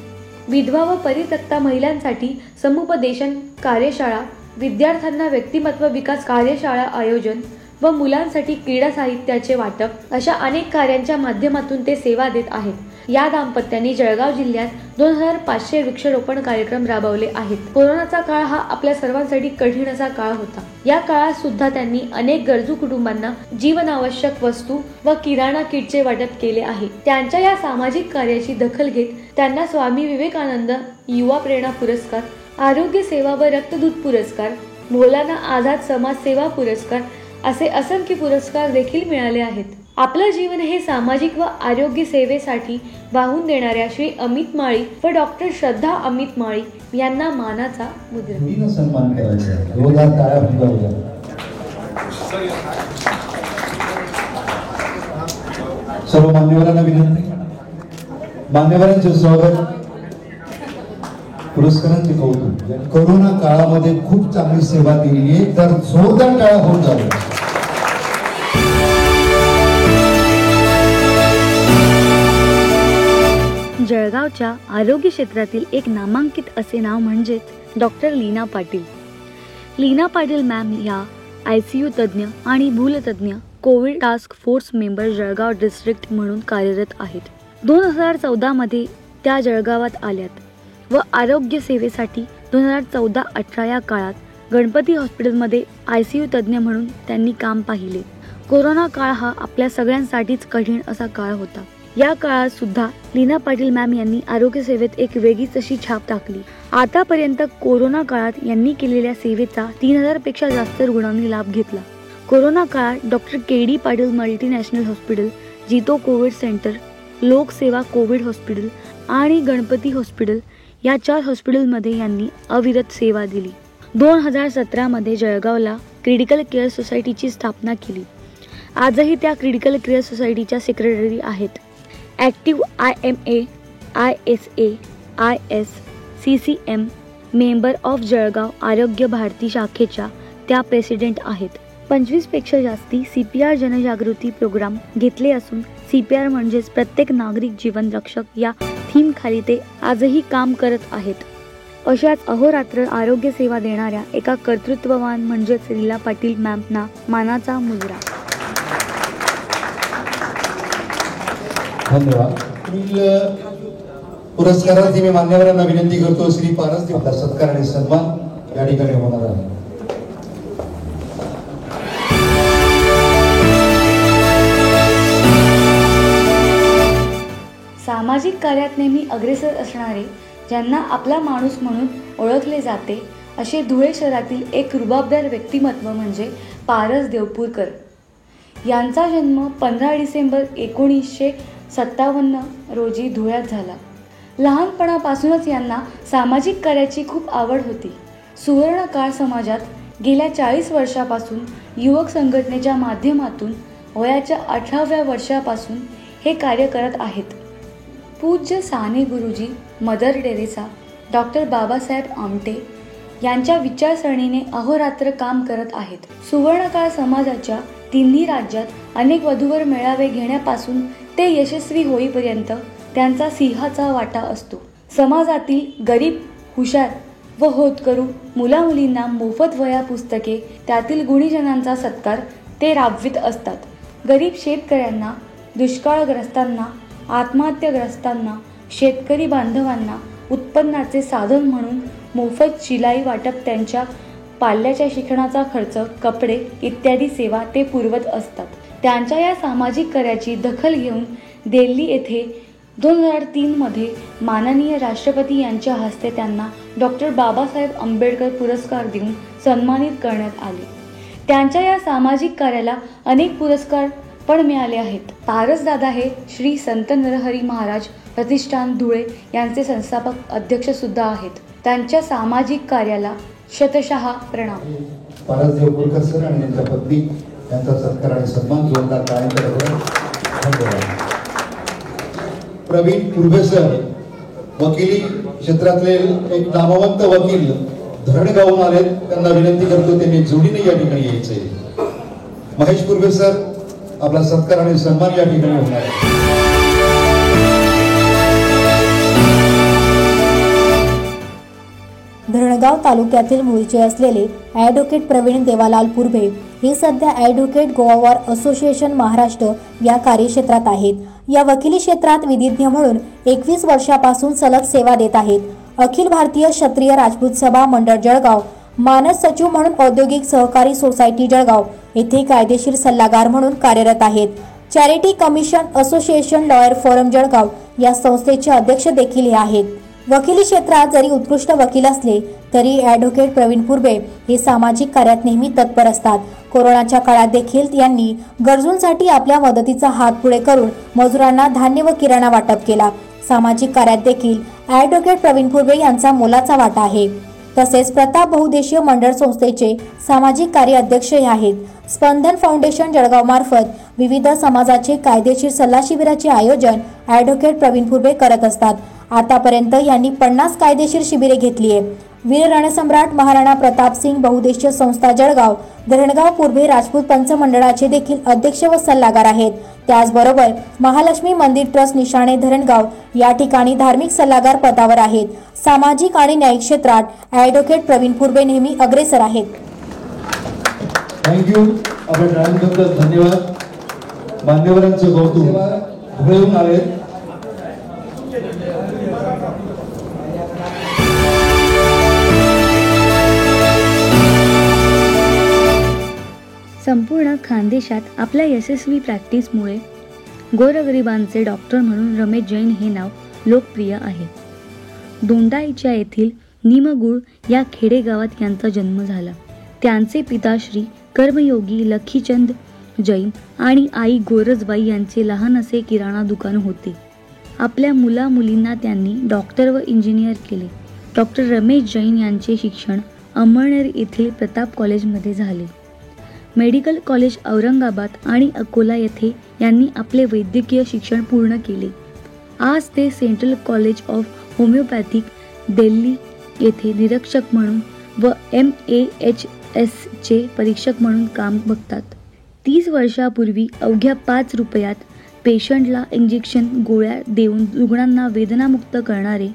विधवा व परित्यक्ता महिलांसाठी समुपदेशन कार्यशाळा, विद्यार्थ्यांना व्यक्तिमत्व विकास कार्यशाळा आयोजन व मुलांसाठी क्रीडा साहित्याचे वाटप अशा अनेक कार्यांच्या माध्यमातून ते सेवा देत आहेत. या दाम्पत्यांनी जळगाव जिल्ह्यात 2,500 वृक्षारोपण कार्यक्रम राबवले आहेत. कोरोनाचा काळ हा आपल्या सर्वांसाठी कठीण असा काळ होता. या काळात सुद्धा त्यांनी अनेक गरजू कुटुंबांना जीवनावश्यक वस्तू व किराणा किटचे वाटप केले आहे. त्यांच्या या सामाजिक कार्याची दखल घेत त्यांना स्वामी विवेकानंद युवा प्रेरणा पुरस्कार, आरोग्य सेवा व रक्तदूत पुरस्कार, मौलाना आझाद समाज सेवा पुरस्कार असे असंख्य पुरस्कार देखील मिळाले आहेत. आपलं जीवन हे सामाजिक व आरोग्य सेवेसाठी वाहून देणाऱ्या श्री अमित माळी व डॉक्टर श्रद्धा अमित माळी यांना मानाचा मुद्रा. सन्मान करायचा आहे. जोरदार टाळ्या वाजवा. सर्व मान्यवरांना विनंती, मान्यवरांचे स्वागत, पुरस्कारांचे कौतुक. कोरोना काळामध्ये खूप चांगली सेवा दिली आहे, तर जोरदार टाळ्या होऊन जाव्या. जळगावच्या आरोग्य क्षेत्रातील एक नामांकित असे नाव म्हणजेच डॉक्टर लीना पाटील. लीना पाटील मॅम या ICU तज्ज्ञ आणि भूलतज्ज्ञ Covid task force member Jalgaon district म्हणून कार्यरत आहेत. 2014 मध्ये त्या जळगावात आल्यात व आरोग्य सेवेसाठी 2014-18 या काळात गणपती हॉस्पिटलमध्ये ICU तज्ज्ञ म्हणून त्यांनी काम पाहिले. कोरोना काळ हा आपल्या सगळ्यांसाठीच कठीण असा काळ होता. या काळात सुद्धा लीना पाटील मॅम यांनी आरोग्य सेवेत एक वेगळीच अशी छाप टाकली. आतापर्यंत कोरोना काळात यांनी केलेल्या सेवेचा 3,000 पेक्षा जास्त रुग्णांनी लाभ घेतला. कोरोना काळात doctor KD Patil multinational hospital, जितो कोविड सेंटर, लोकसेवा कोविड हॉस्पिटल आणि गणपती हॉस्पिटल या 4 हॉस्पिटलमध्ये यांनी अविरत सेवा दिली. 2017 मध्ये जळगावला क्रिटिकल केअर सोसायटीची स्थापना केली. आजही त्या क्रिटिकल केअर सोसायटीच्या सेक्रेटरी आहेत. Active IMA, ISA, IS, CCM member of Jalgaon Arogya Bharati शाखेच्या त्या प्रेसिडेंट आहेत. 25 पेक्षा जास्ती CPR जनजागृती प्रोग्राम घेतले असून CPR म्हणजेच प्रत्येक नागरिक जीवन रक्षक या थीम खाली ते आजही काम करत आहेत. अशाच अहोरात्र आरोग्य सेवा देणाऱ्या एका कर्तृत्ववान म्हणजेच लीना पाटील मॅमना मानाचा मुजरा. धन्यवाद. पुरस्कारार्थी मी मान्यवरांना विनंती करतो, श्री पारस आपला सत्कार आणि सन्मान या ठिकाणी होणार आहे. सामाजिक कार्यात नेहमी अग्रेसर असणारे, ज्यांना आपला माणूस म्हणून ओळखले जाते असे धुळे शहरातील एक रुबाबदार व्यक्तिमत्व म्हणजे पारस देवपूरकर. यांचा जन्म 15 डिसेंबर 1957 रोजी धुळ्यात झाला. लहानपणापासूनच यांना सामाजिक कार्याची खूप आवड होती. सुवर्ण काळ समाजात गेल्या 40 वर्षापासून युवक संघटनेच्या माध्यमातून वयाच्या 18व्या वर्षापासून हे कार्य करत आहेत. पूज्य Sane Guruji, mother Teresa, doctor Babasaheb Amte यांच्या विचारसरणीने अहोरात्र काम करत आहेत. सुवर्णकाळ समाजाच्या तिन्ही राज्यात अनेक वधूवर मेळावे घेण्यापासून ते यशस्वी होईपर्यंत त्यांचा सिंहाचा वाटा असतो. समाजातील गरीब, हुशार व होतकरू मुलामुलींना मोफत वह्या पुस्तके, त्यातील गुणीजनांचा सत्कार ते राबवित असतात. गरीब शेतकऱ्यांना, दुष्काळग्रस्तांना, आत्महत्याग्रस्तांना, शेतकरी बांधवांना उत्पन्नाचे साधन म्हणून मोफत शिलाई वाटप, त्यांच्या पाल्याच्या शिक्षणाचा खर्च, कपडे इत्यादी सेवा ते पुरवत असतात. त्यांच्या या सामाजिक कार्याची दखल घेऊन दिल्ली येथे 2003 मध्ये माननीय राष्ट्रपती यांच्या हस्ते त्यांना डॉक्टर बाबासाहेब आंबेडकर पुरस्कार देऊन सन्मानित करण्यात आले. त्यांच्या या सामाजिक कार्याला अनेक पुरस्कार पण मिळाले आहेत. पारसदादा हे श्री संत नरहरी महाराज प्रतिष्ठान धुळे यांचे संस्थापक अध्यक्ष सुद्धा आहेत. त्यांच्या सामाजिक कार्याला शतशः प्रणाम. पारसदेव बोरकर सर आणि त्यांच्या पत्नी यांचा सत्कार आणि सन्मान जोरदार टाळ्यांच्या गजरात. धन्यवाद. प्रवीण कुर्बे सर, वकिली क्षेत्रातले एक नामवंत वकील, धरणगावून आलेत. त्यांना विनंती करतो त्यांनी जोडीने या ठिकाणी यायचे. महेश कुर्बे सर, आपला सत्कार आणि सन्मान या ठिकाणी होणार आहे. धरणगाव तालुक्यातील मूळचे असलेले ॲडव्होकेट प्रवीण देवालाल पुरबे हे सध्या advocate Goa bar association Maharashtra या कार्यक्षेत्रात आहेत. या वकिली क्षेत्रात विधिज्ञ म्हणून 21 वर्षापासून सलग सेवा देत आहेत. अखिल भारतीय क्षत्रिय राजपूत सभा मंडळ जळगाव, मानस सचिव म्हणून औद्योगिक सहकारी सोसायटी जळगाव येथे कायदेशीर सल्लागार म्हणून कार्यरत आहेत. Charity commission association lawyer forum Jalgaon या संस्थेचे अध्यक्ष देखील हे आहेत. वकिली क्षेत्रात जरी उत्कृष्ट वकील असले तरी ॲडव्होकेट प्रवीण पुरबे हे सामाजिक कार्यात नेहमी तत्पर असतात. कोरोनाच्या काळात देखील यांनी गरजूंसाठी आपल्या मदतीचा हात पुढे करून मजुरांना धान्य व किराणा वाटप केला. सामाजिक कार्यात देखील ॲडव्होकेट प्रवीण पुरबे यांचा मोलाचा वाटा आहे. तसेच प्रताप बहुउद्देशीय मंडळ संस्थेचे सामाजिक कार्य अध्यक्ष हे आहेत. स्पंदन फाउंडेशन जळगाव मार्फत विविध समाजाचे कायदेशीर सल्ला शिबिराचे आयोजन ॲडव्होकेट प्रवीण पुरबे करत असतात. आतापर्यंत यांनी 50 कायदेशीर शिबिरे घेतली आहे. वीर रणसम्राट महाराणा प्रताप सिंग बहुउद्देशीय संस्था जळगाव, धरणगाव पुरबे राजपूत पंच मंडळाचे देखील अध्यक्ष व सल्लागार आहेत. त्याचबरोबर महालक्ष्मी मंदिर ट्रस्ट निशाणे धरणगाव या ठिकाणी धार्मिक सल्लागार पदावर आहेत. सामाजिक आणि न्यायिक क्षेत्रात ॲडव्होकेट प्रवीण पुरबे नेहमी अग्रेसर आहेत. थँक्यू. आपल्या टाळ्यांबद्दल धन्यवाद. मान्यवरांचे कौतुक. धुळेहून आले. संपूर्ण खानदेशात आपल्या यशस्वी प्रॅक्टिसमुळे गोरगरिबांचे डॉक्टर म्हणून रमेश जैन हे नाव लोकप्रिय आहे. दोंडाईच्या येथील निमगुळ या खेडेगावात यांचा जन्म झाला. त्यांचे पिता श्री कर्मयोगी लखीचंद जैन आणि आई गोरजबाई यांचे लहान असे किराणा दुकान होते. आपल्या मुलामुलींना त्यांनी डॉक्टर व इंजिनियर केले. डॉक्टर रमेश जैन यांचे शिक्षण अमळनेर येथील प्रताप कॉलेजमध्ये झाले. मेडिकल कॉलेज औरंगाबाद आणि अकोला येथे यांनी आपले वैद्यकीय शिक्षण पूर्ण केले. आज ते central college of homeopathic Delhi येथे निरीक्षक म्हणून व MAHSचे परीक्षक म्हणून काम बघतात. 30 वर्षापूर्वी अवघ्या 5 रुपयात पेशंटला इंजेक्शन गोळ्या देऊन रुग्णांना वेदनामुक्त करणारे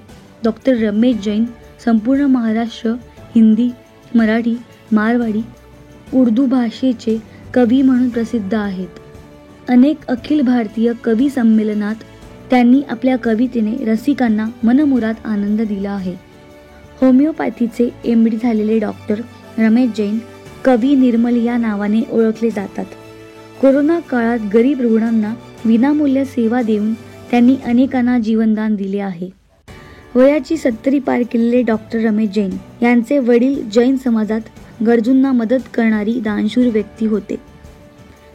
डॉक्टर रमेश जैन संपूर्ण महाराष्ट्र हिंदी, मराठी, मारवाडी, उर्दू भाषेचे कवी म्हणून प्रसिद्ध आहेत. अनेक अखिल भारतीय कवी संमेलनात त्यांनी आपल्या कवितेने रसिकांना मनमुराद आनंद दिला आहे. होमिओपॅथीचे MD झालेले डॉक्टर रमेश जैन कवी निर्मल या नावाने ओळखले जातात. कोरोना काळात गरीब रुग्णांना विनामूल्य सेवा देऊन त्यांनी अनेकांना जीवनदान दिले आहे. वयाची 70 पार केलेले डॉक्टर रमेश जैन यांचे वडील जैन समाजात गरजूंना मदत करणारी दानशूर व्यक्ती होते.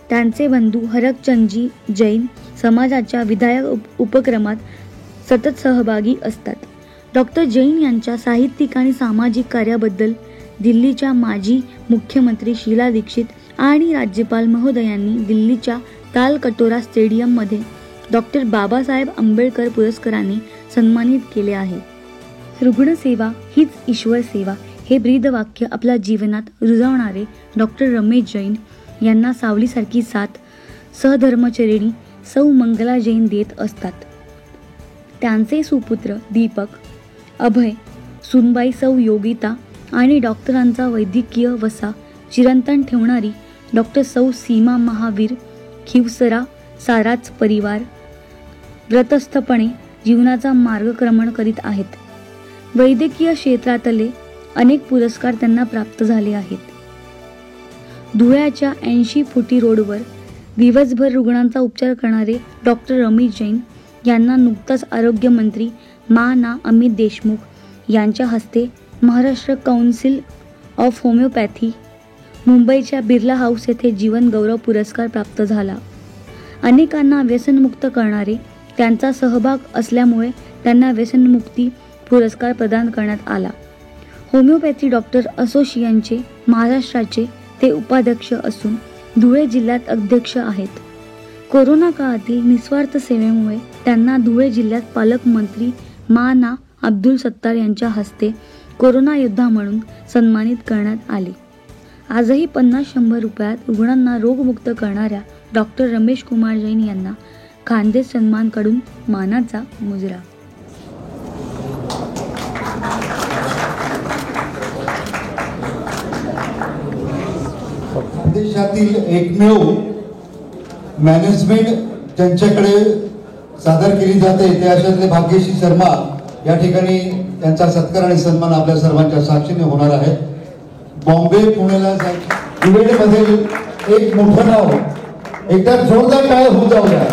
त्यांचे बंधू हरकचंदजी जैन समाजाच्या विधायक उपक्रमात सतत सहभागी असतात. डॉक्टर जैन यांच्या साहित्यिक आणि सामाजिक कार्याबद्दल दिल्लीच्या माजी मुख्यमंत्री शीला दीक्षित आणि राज्यपाल महोदयांनी दिल्लीच्या तालकटोरा स्टेडियममध्ये डॉक्टर बाबासाहेब आंबेडकर पुरस्काराने सन्मानित केले आहे. रुग्णसेवा हीच ईश्वर सेवा हे ब्रीदवाक्य आपल्या जीवनात रुजवणारे डॉक्टर रमेश जैन यांना सावलीसारखी साथ सहधर्मचरिणी सौ मंगला जैन देत असतात. त्यांचे सुपुत्र दीपक, अभय, सुनबाई सौ योगिता आणि डॉक्टरांचा वैद्यकीय वसा चिरंतन ठेवणारी डॉक्टर सौ सीमा महावीर खिवसरा साराच परिवार व्रतस्थपणे जीवनाचा मार्गक्रमण करीत आहेत. वैद्यकीय क्षेत्रातले अनेक पुरस्कार त्यांना प्राप्त झाले आहेत. धुळ्याच्या 80 फुटी रोडवर दिवसभर रुग्णांचा उपचार करणारे डॉक्टर रमेश जैन यांना नुकताच आरोग्यमंत्री ना. अमित देशमुख यांच्या हस्ते महाराष्ट्र काउन्सिल ऑफ होमिओपॅथी मुंबईच्या बिर्ला हाऊस येथे जीवन गौरव पुरस्कार प्राप्त झाला. अनेकांना व्यसनमुक्त करणारे त्यांचा सहभाग असल्यामुळे त्यांना व्यसनमुक्ती पुरस्कार प्रदान करण्यात आला. होमिओपॅथी डॉक्टर असोसिएशनचे महाराष्ट्राचे ते उपाध्यक्ष असून धुळे जिल्ह्यात अध्यक्ष आहेत. कोरोना काळातील निस्वार्थ सेवेमुळे त्यांना धुळे जिल्ह्यात पालकमंत्री ना. अब्दुल सत्तार यांच्या हस्ते कोरोना योद्धा म्हणून सन्मानित करण्यात आले. आजही 50-100 रुपयात रुग्णांना रोगमुक्त करणाऱ्या डॉक्टर रमेश कुमार जैन यांना खानदेश सन्मानकडून मानाचा मुजरा. देशातील एकमेव मॅनेजमेंट ज्यांच्याकडे सादर केली जाते ते अशातले भाग्यश्री शर्मा या ठिकाणी त्यांचा सत्कार आणि सन्मान आपल्या सर्वांच्या साक्षीने होणार आहे. बॉम्बे पुण्याला इव्हेंटमध्ये एक मोठं नाव एकदा जोरदार टाळ्या होऊन जाऊ द्या.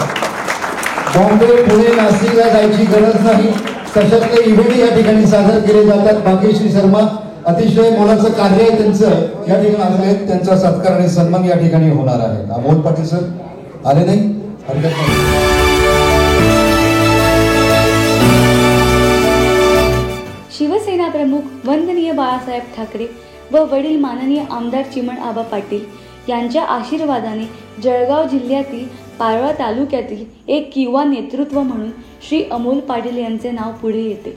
बॉम्बे पुणे नाशिकला जायची गरज नाही, तशातले इव्हेंट या ठिकाणी सादर केले जातात. भाग्यश्री शर्मा अतिशय मोलाचं कार्य आहे त्यांचं या ठिकाणी आलेले आहेत. त्यांचा सत्कार आणि सन्मान या ठिकाणी होणार आहे. अमोल पाटील सर आले नाही, हरकत नाही. शिवसेना प्रमुख वंदनीय बाळासाहेब ठाकरे व वडील माननीय आमदार चिमण आबा पाटील यांच्या आशीर्वादाने जळगाव जिल्ह्यातील पारोळा तालुक्यातील एक युवा नेतृत्व म्हणून श्री अमोल पाटील यांचे नाव पुढे येते.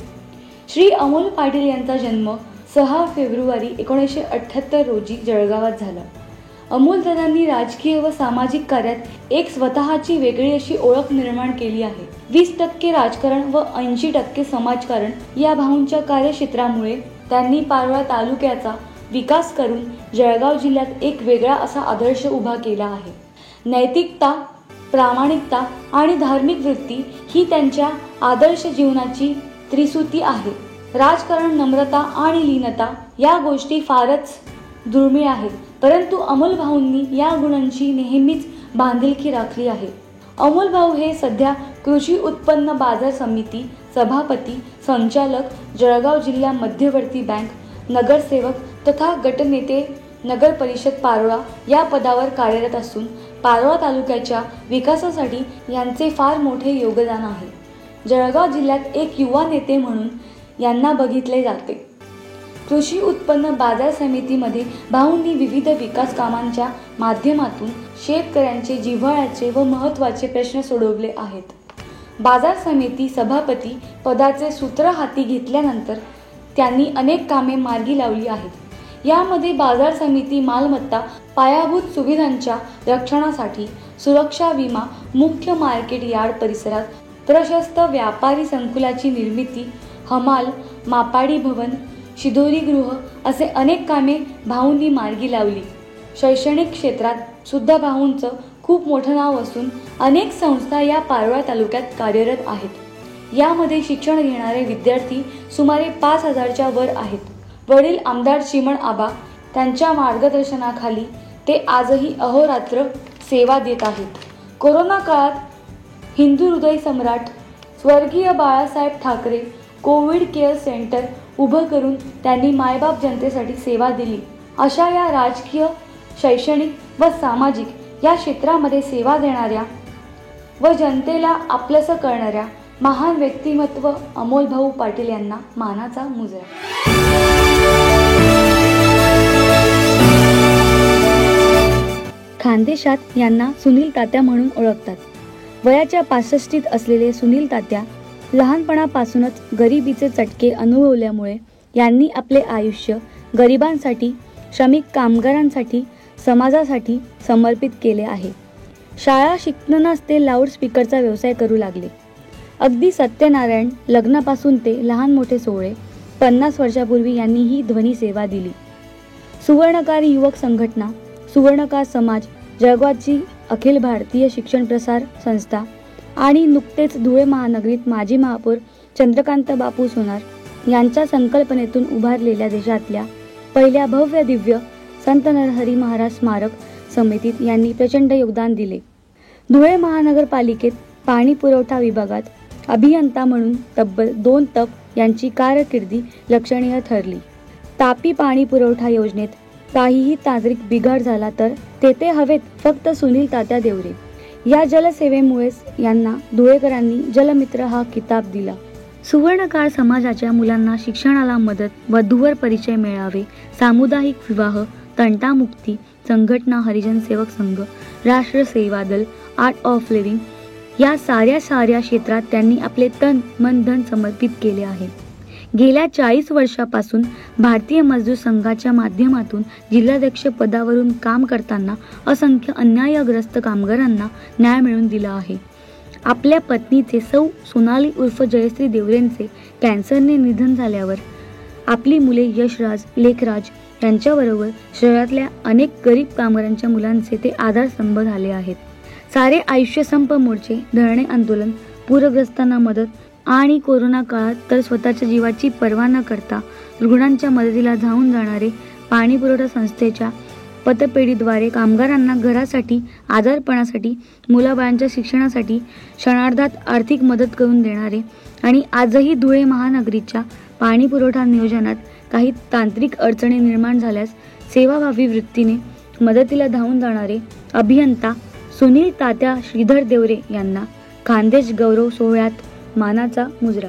श्री अमोल पाटील यांचा जन्म 6 फेब्रुवारी 1978 रोजी जळगावात झाला. अमोलदादांनी राजकीय व सामाजिक कार्यात एक स्वतःची वेगळी अशी ओळख निर्माण केली आहे. 20% राजकारण व 80% समाजकारण या भाऊंच्या कार्यक्षेत्रामुळे त्यांनी पारोळा तालुक्याचा विकास करून जळगाव जिल्ह्यात एक वेगळा असा आदर्श उभा केला आहे. नैतिकता, प्रामाणिकता आणि धार्मिक वृत्ती ही त्यांच्या आदर्श जीवनाची त्रिसूती आहे. राजकारण, नम्रता आणि लीनता या गोष्टी फारच दुर्मिळ आहेत, परंतु अमोल भाऊंनी या गुणांची नेहमीच बांधिलकी राखली आहे. अमोल भाऊ हे सध्या कृषी उत्पन्न बाजार समिती सभापती, संचालक, जळगाव जिल्हा मध्यवर्ती बँक, नगरसेवक तथा गटनेते, नगर परिषद पारोळा या पदावर कार्यरत असून पारोळा तालुक्याच्या विकासासाठी यांचे फार मोठे योगदान आहे. जळगाव जिल्ह्यात एक युवा नेते म्हणून यांना बघितले जाते. कृषी उत्पन्न बाजार समितीमध्ये भाऊंनी विविध विकास कामांच्या माध्यमातून शेतकऱ्यांचे जिव्हाळ्याचे व महत्त्वाचे प्रश्न सोडवले आहेत. बाजार समिती सभापती पदाचे सूत्र हाती घेतल्यानंतर त्यांनी अनेक कामे मार्गी लावली आहेत. यामध्ये बाजार समिती मालमत्ता, पायाभूत सुविधांच्या रक्षणासाठी सुरक्षा विमा, मुख्य मार्केट यार्ड परिसरात प्रशस्त व्यापारी संकुलाची निर्मिती, हमाल, मापाडी भवन, शिदोरीगृह असे अनेक कामे भाऊंनी मार्गी लावली. शैक्षणिक क्षेत्रात सुद्धा भाऊंचं खूप मोठं नाव असून अनेक संस्था या पारोळा तालुक्यात कार्यरत आहेत. यामध्ये शिक्षण घेणारे विद्यार्थी सुमारे 5,000च्या वर आहेत. वडील आमदार चिमण आबा त्यांच्या मार्गदर्शनाखाली ते आजही अहोरात्र सेवा देत आहेत. कोरोना काळात हिंदू हृदय सम्राट स्वर्गीय Balasaheb Thackeray Covid care centre उभं करून त्यांनी मायबाप जनतेसाठी सेवा दिली. अशा या राजकीय, शैक्षणिक व सामाजिक या क्षेत्रामध्ये सेवा देणाऱ्या व जनतेला आपलंसं करणाऱ्या महान व्यक्तिमत्व अमोल भाऊ पाटील यांना मानाचा मुजरा. खानदेशात यांना सुनील तात्या म्हणून ओळखतात. वयाच्या 65 असलेले सुनील तात्या लहानपणापासूनच गरिबीचे चटके अनुभवल्यामुळे यांनी आपले आयुष्य गरिबांसाठी, श्रमिक कामगारांसाठी, समाजासाठी समर्पित केले आहे. शाळा शिकतानाच ते लाऊडस्पीकरचा व्यवसाय करू लागले. अगदी सत्यनारायण लग्नापासून ते लहान मोठे सोहळे 50 वर्षापूर्वी यांनी ही ध्वनी सेवा दिली. सुवर्णकार युवक संघटना, सुवर्णकार समाज, जळगावची अखिल भारतीय शिक्षण प्रसार संस्था आणि नुकतेच धुळे महानगरीत माजी महापौर चंद्रकांत बापू सोनार यांच्या संकल्पनेतून उभारलेल्या देशातल्या पहिल्या भव्य दिव्य संत नरहरी महाराज स्मारक समितीत यांनी प्रचंड योगदान दिले. धुळे महानगरपालिकेत पाणी पुरवठा विभागात अभियंता म्हणून तब्बल 2 तप यांची कारकिर्दी लक्षणीय ठरली. तापी पाणी पुरवठा योजनेत काहीही तांत्रिक बिघाड झाला तर तेथे हवेत फक्त सुनील तात्या देवरे. या जलसेवेमुळेच यांना धुळेकरांनी जलमित्र हा किताब दिला. सुवर्णकाळ समाजाच्या मुलांना शिक्षणाला मदत, वधूवर परिचय मिळावे, सामुदायिक विवाह, तंटामुक्ती संघटना, हरिजन सेवक संघ, राष्ट्र सेवा दल, आर्ट ऑफ लिव्हिंग या साऱ्या क्षेत्रात त्यांनी आपले तन मन धन समर्पित केले आहे. गेल्या 40 वर्षापासून भारतीय मजदूर संघाच्या माध्यमातून जिल्हाध्यक्ष पदावरून काम करताना असंख्य अन्यायग्रस्त कामगारांना न्याय मिळवून दिला आहे. आपल्या पत्नीचे सौ सोनाली उर्फ जयश्री देवरेंचे कॅन्सरने निधन झाल्यावर आपली मुले यशराज, लेखराज यांच्याबरोबर शहरातल्या अनेक गरीब कामगारांच्या मुलांचे ते आधारस्तंभ झाले आहेत. सारे आयुष्य संप मोर्चे, धरणे आंदोलन, पूरग्रस्तांना मदत आणि कोरोना काळात तर स्वतःच्या जीवाची पर्वा न करता रुग्णांच्या मदतीला धावून जाणारे पाणी पुरवठा संस्थेच्या पतपेढीद्वारे कामगारांना घरासाठी, आजारपणासाठी, मुलाबाळांच्या शिक्षणासाठी क्षणार्धात आर्थिक मदत करून देणारे आणि आजही धुळे महानगरीच्या पाणी पुरवठा नियोजनात काही तांत्रिक अडचणी निर्माण झाल्यास सेवाभावी वृत्तीने मदतीला धावून जाणारे अभियंता सुनील तात्या श्रीधर देवरे यांना खानदेश गौरव सोहळ्यात मानाचा मुजरा.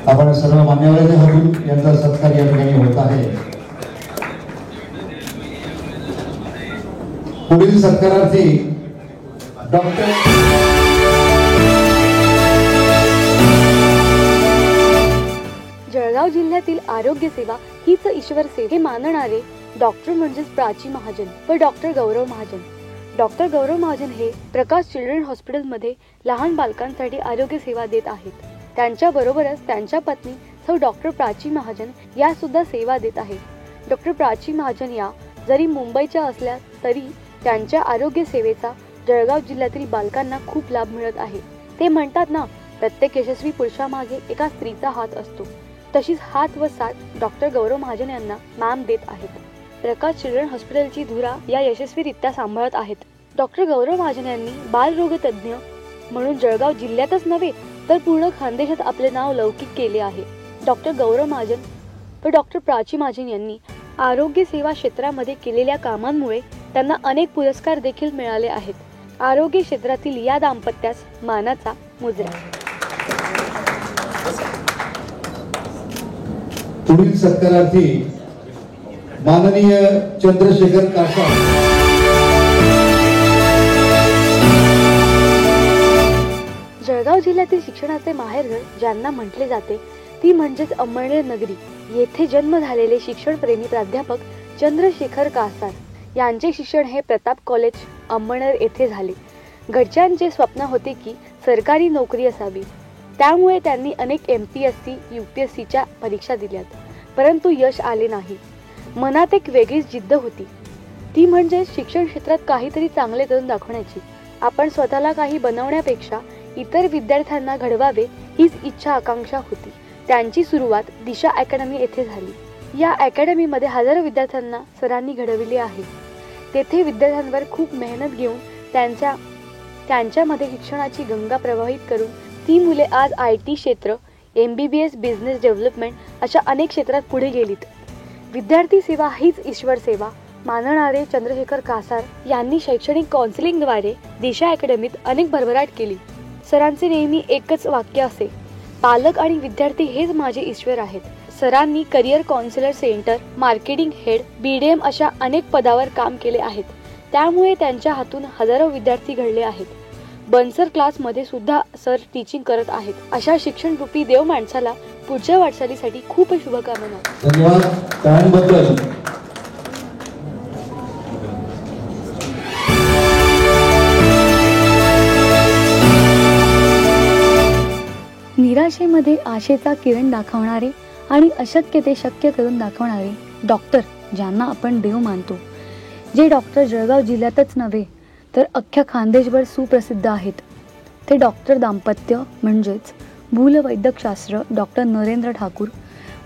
आपण सर्व मान्यवरांनी हटून यांचा सत्कार या ठिकाणी होत आहे. पुढील सत्कारार्थी डॉक्टर जळगाव जिल्ह्यातील आरोग्य सेवा हीच ईश्वर सेवा हे मानणारे डॉक्टर म्हणजेच प्राची महाजन व डॉक्टर गौरव महाजन. डॉक्टर गौरव महाजन हे प्रकाश चिल्ड्रन हॉस्पिटलमध्ये लहान बालकांसाठी आरोग्य सेवा देत आहेत. त्यांच्या बरोबरच त्यांच्या पत्नी सौ डॉक्टर प्राची महाजन या सुद्धा सेवा देत आहेत. डॉक्टर प्राची महाजन या जरी मुंबईच्या असल्या तरी त्यांच्या आरोग्य सेवेचा जळगाव जिल्ह्यातील बालकांना खूप लाभ मिळत आहे. ते म्हणतात ना, प्रत्येक यशस्वी पुरुषामागे एका स्त्रीचा हात असतो. तशीच हात व साथ डॉक्टर गौरव महाजन यांना मॅम देत आहेत. प्रकाश चिल्ड्रन हॉस्पिटलची धुरा या यशस्वीरित्या सांभाळत आहेत. डॉक्टर गौरव महाजन यांनी बालरोग तज्ज्ञ म्हणून जळगाव जिल्ह्यातच नव्हे तर पूर्ण खानदेशात आपले नाव लौकिक केले आहे. डॉक्टर गौरव महाजन व डॉक्टर प्राची महाजन यांनी आरोग्य सेवा क्षेत्रामध्ये केलेल्या कामांमुळे त्यांना अनेक पुरस्कार देखील मिळाले आहेत. आरोग्य क्षेत्रातील या दाम्पत्यास मानाचा मुजरा. पुढील सत्कारार्थी माननीय चंद्रशेखर कासार. जळगाव जिल्ह्यातील शिक्षणाचे माहेरघर ज्यांना म्हटले जाते ती म्हणजेच अंमळनेर नगरी. येथे जन्म झालेले शिक्षणप्रेमी प्राध्यापक चंद्रशेखर कासार यांचे शिक्षण हे प्रताप कॉलेज अंमळनेर येथे झाले. घरच्यांचे स्वप्न होते की सरकारी नोकरी असावी. त्यामुळे त्यांनी अनेक MPSC, UPSCच्या परीक्षा दिल्यात, परंतु यश आले नाही. मनात एक वेगळीच जिद्द होती, ती म्हणजे शिक्षण क्षेत्रात काहीतरी चांगले करून दाखवण्याची. आपण स्वतःला काही बनवण्यापेक्षा इतर विद्यार्थ्यांना घडवावे हीच इच्छा आकांक्षा होती. त्यांची सुरुवात दिशा अकॅडमी येथे झाली. या अकॅडमीमध्ये हजारो विद्यार्थ्यांना सरांनी घडविले आहे. तेथे विद्यार्थ्यांवर खूप मेहनत घेऊन त्यांच्यामध्ये शिक्षणाची गंगा प्रवाहित करून ती मुले आज IT क्षेत्र, MBBS, बिझनेस डेव्हलपमेंट अशा अनेक क्षेत्रात पुढे गेलीत. विद्यार्थी सेवा हीच ईश्वर सेवा मानणारे चंद्रशेखर कासार यांनी शैक्षणिक काउन्सिलिंगद्वारे दिशा अकॅडमीत अनेक भरभराट केली. सरांचे नेहमी एकच वाक्य असे, पालक आणि विद्यार्थी हेच माझे ईश्वर आहेत. सरांनी career counsellor centre, marketing head, BDM अशा अनेक पदावर काम केले आहेत. त्यामुळे त्यांच्या हातून हजारो विद्यार्थी घडले आहेत. बनसर क्लासमध्ये सुद्धा सर टीचिंग करत आहेत. अशा शिक्षण रूपी देव माणसाला पुढच्या वाटचालीसाठी खूप शुभकामना. धन्यवाद. टाळ्यांबद्दल निराशेमध्ये आशेचा किरण दाखवणारे आणि अशक्य ते शक्य करून दाखवणारे डॉक्टर, ज्यांना आपण देव मानतो, जे डॉक्टर जळगाव जिल्ह्यातच नव्हे तर अख्ख्या खानदेशभर सुप्रसिद्ध आहेत, ते डॉक्टर दाम्पत्य म्हणजेच भूलवैद्यकशास्त्र डॉक्टर नरेंद्र ठाकूर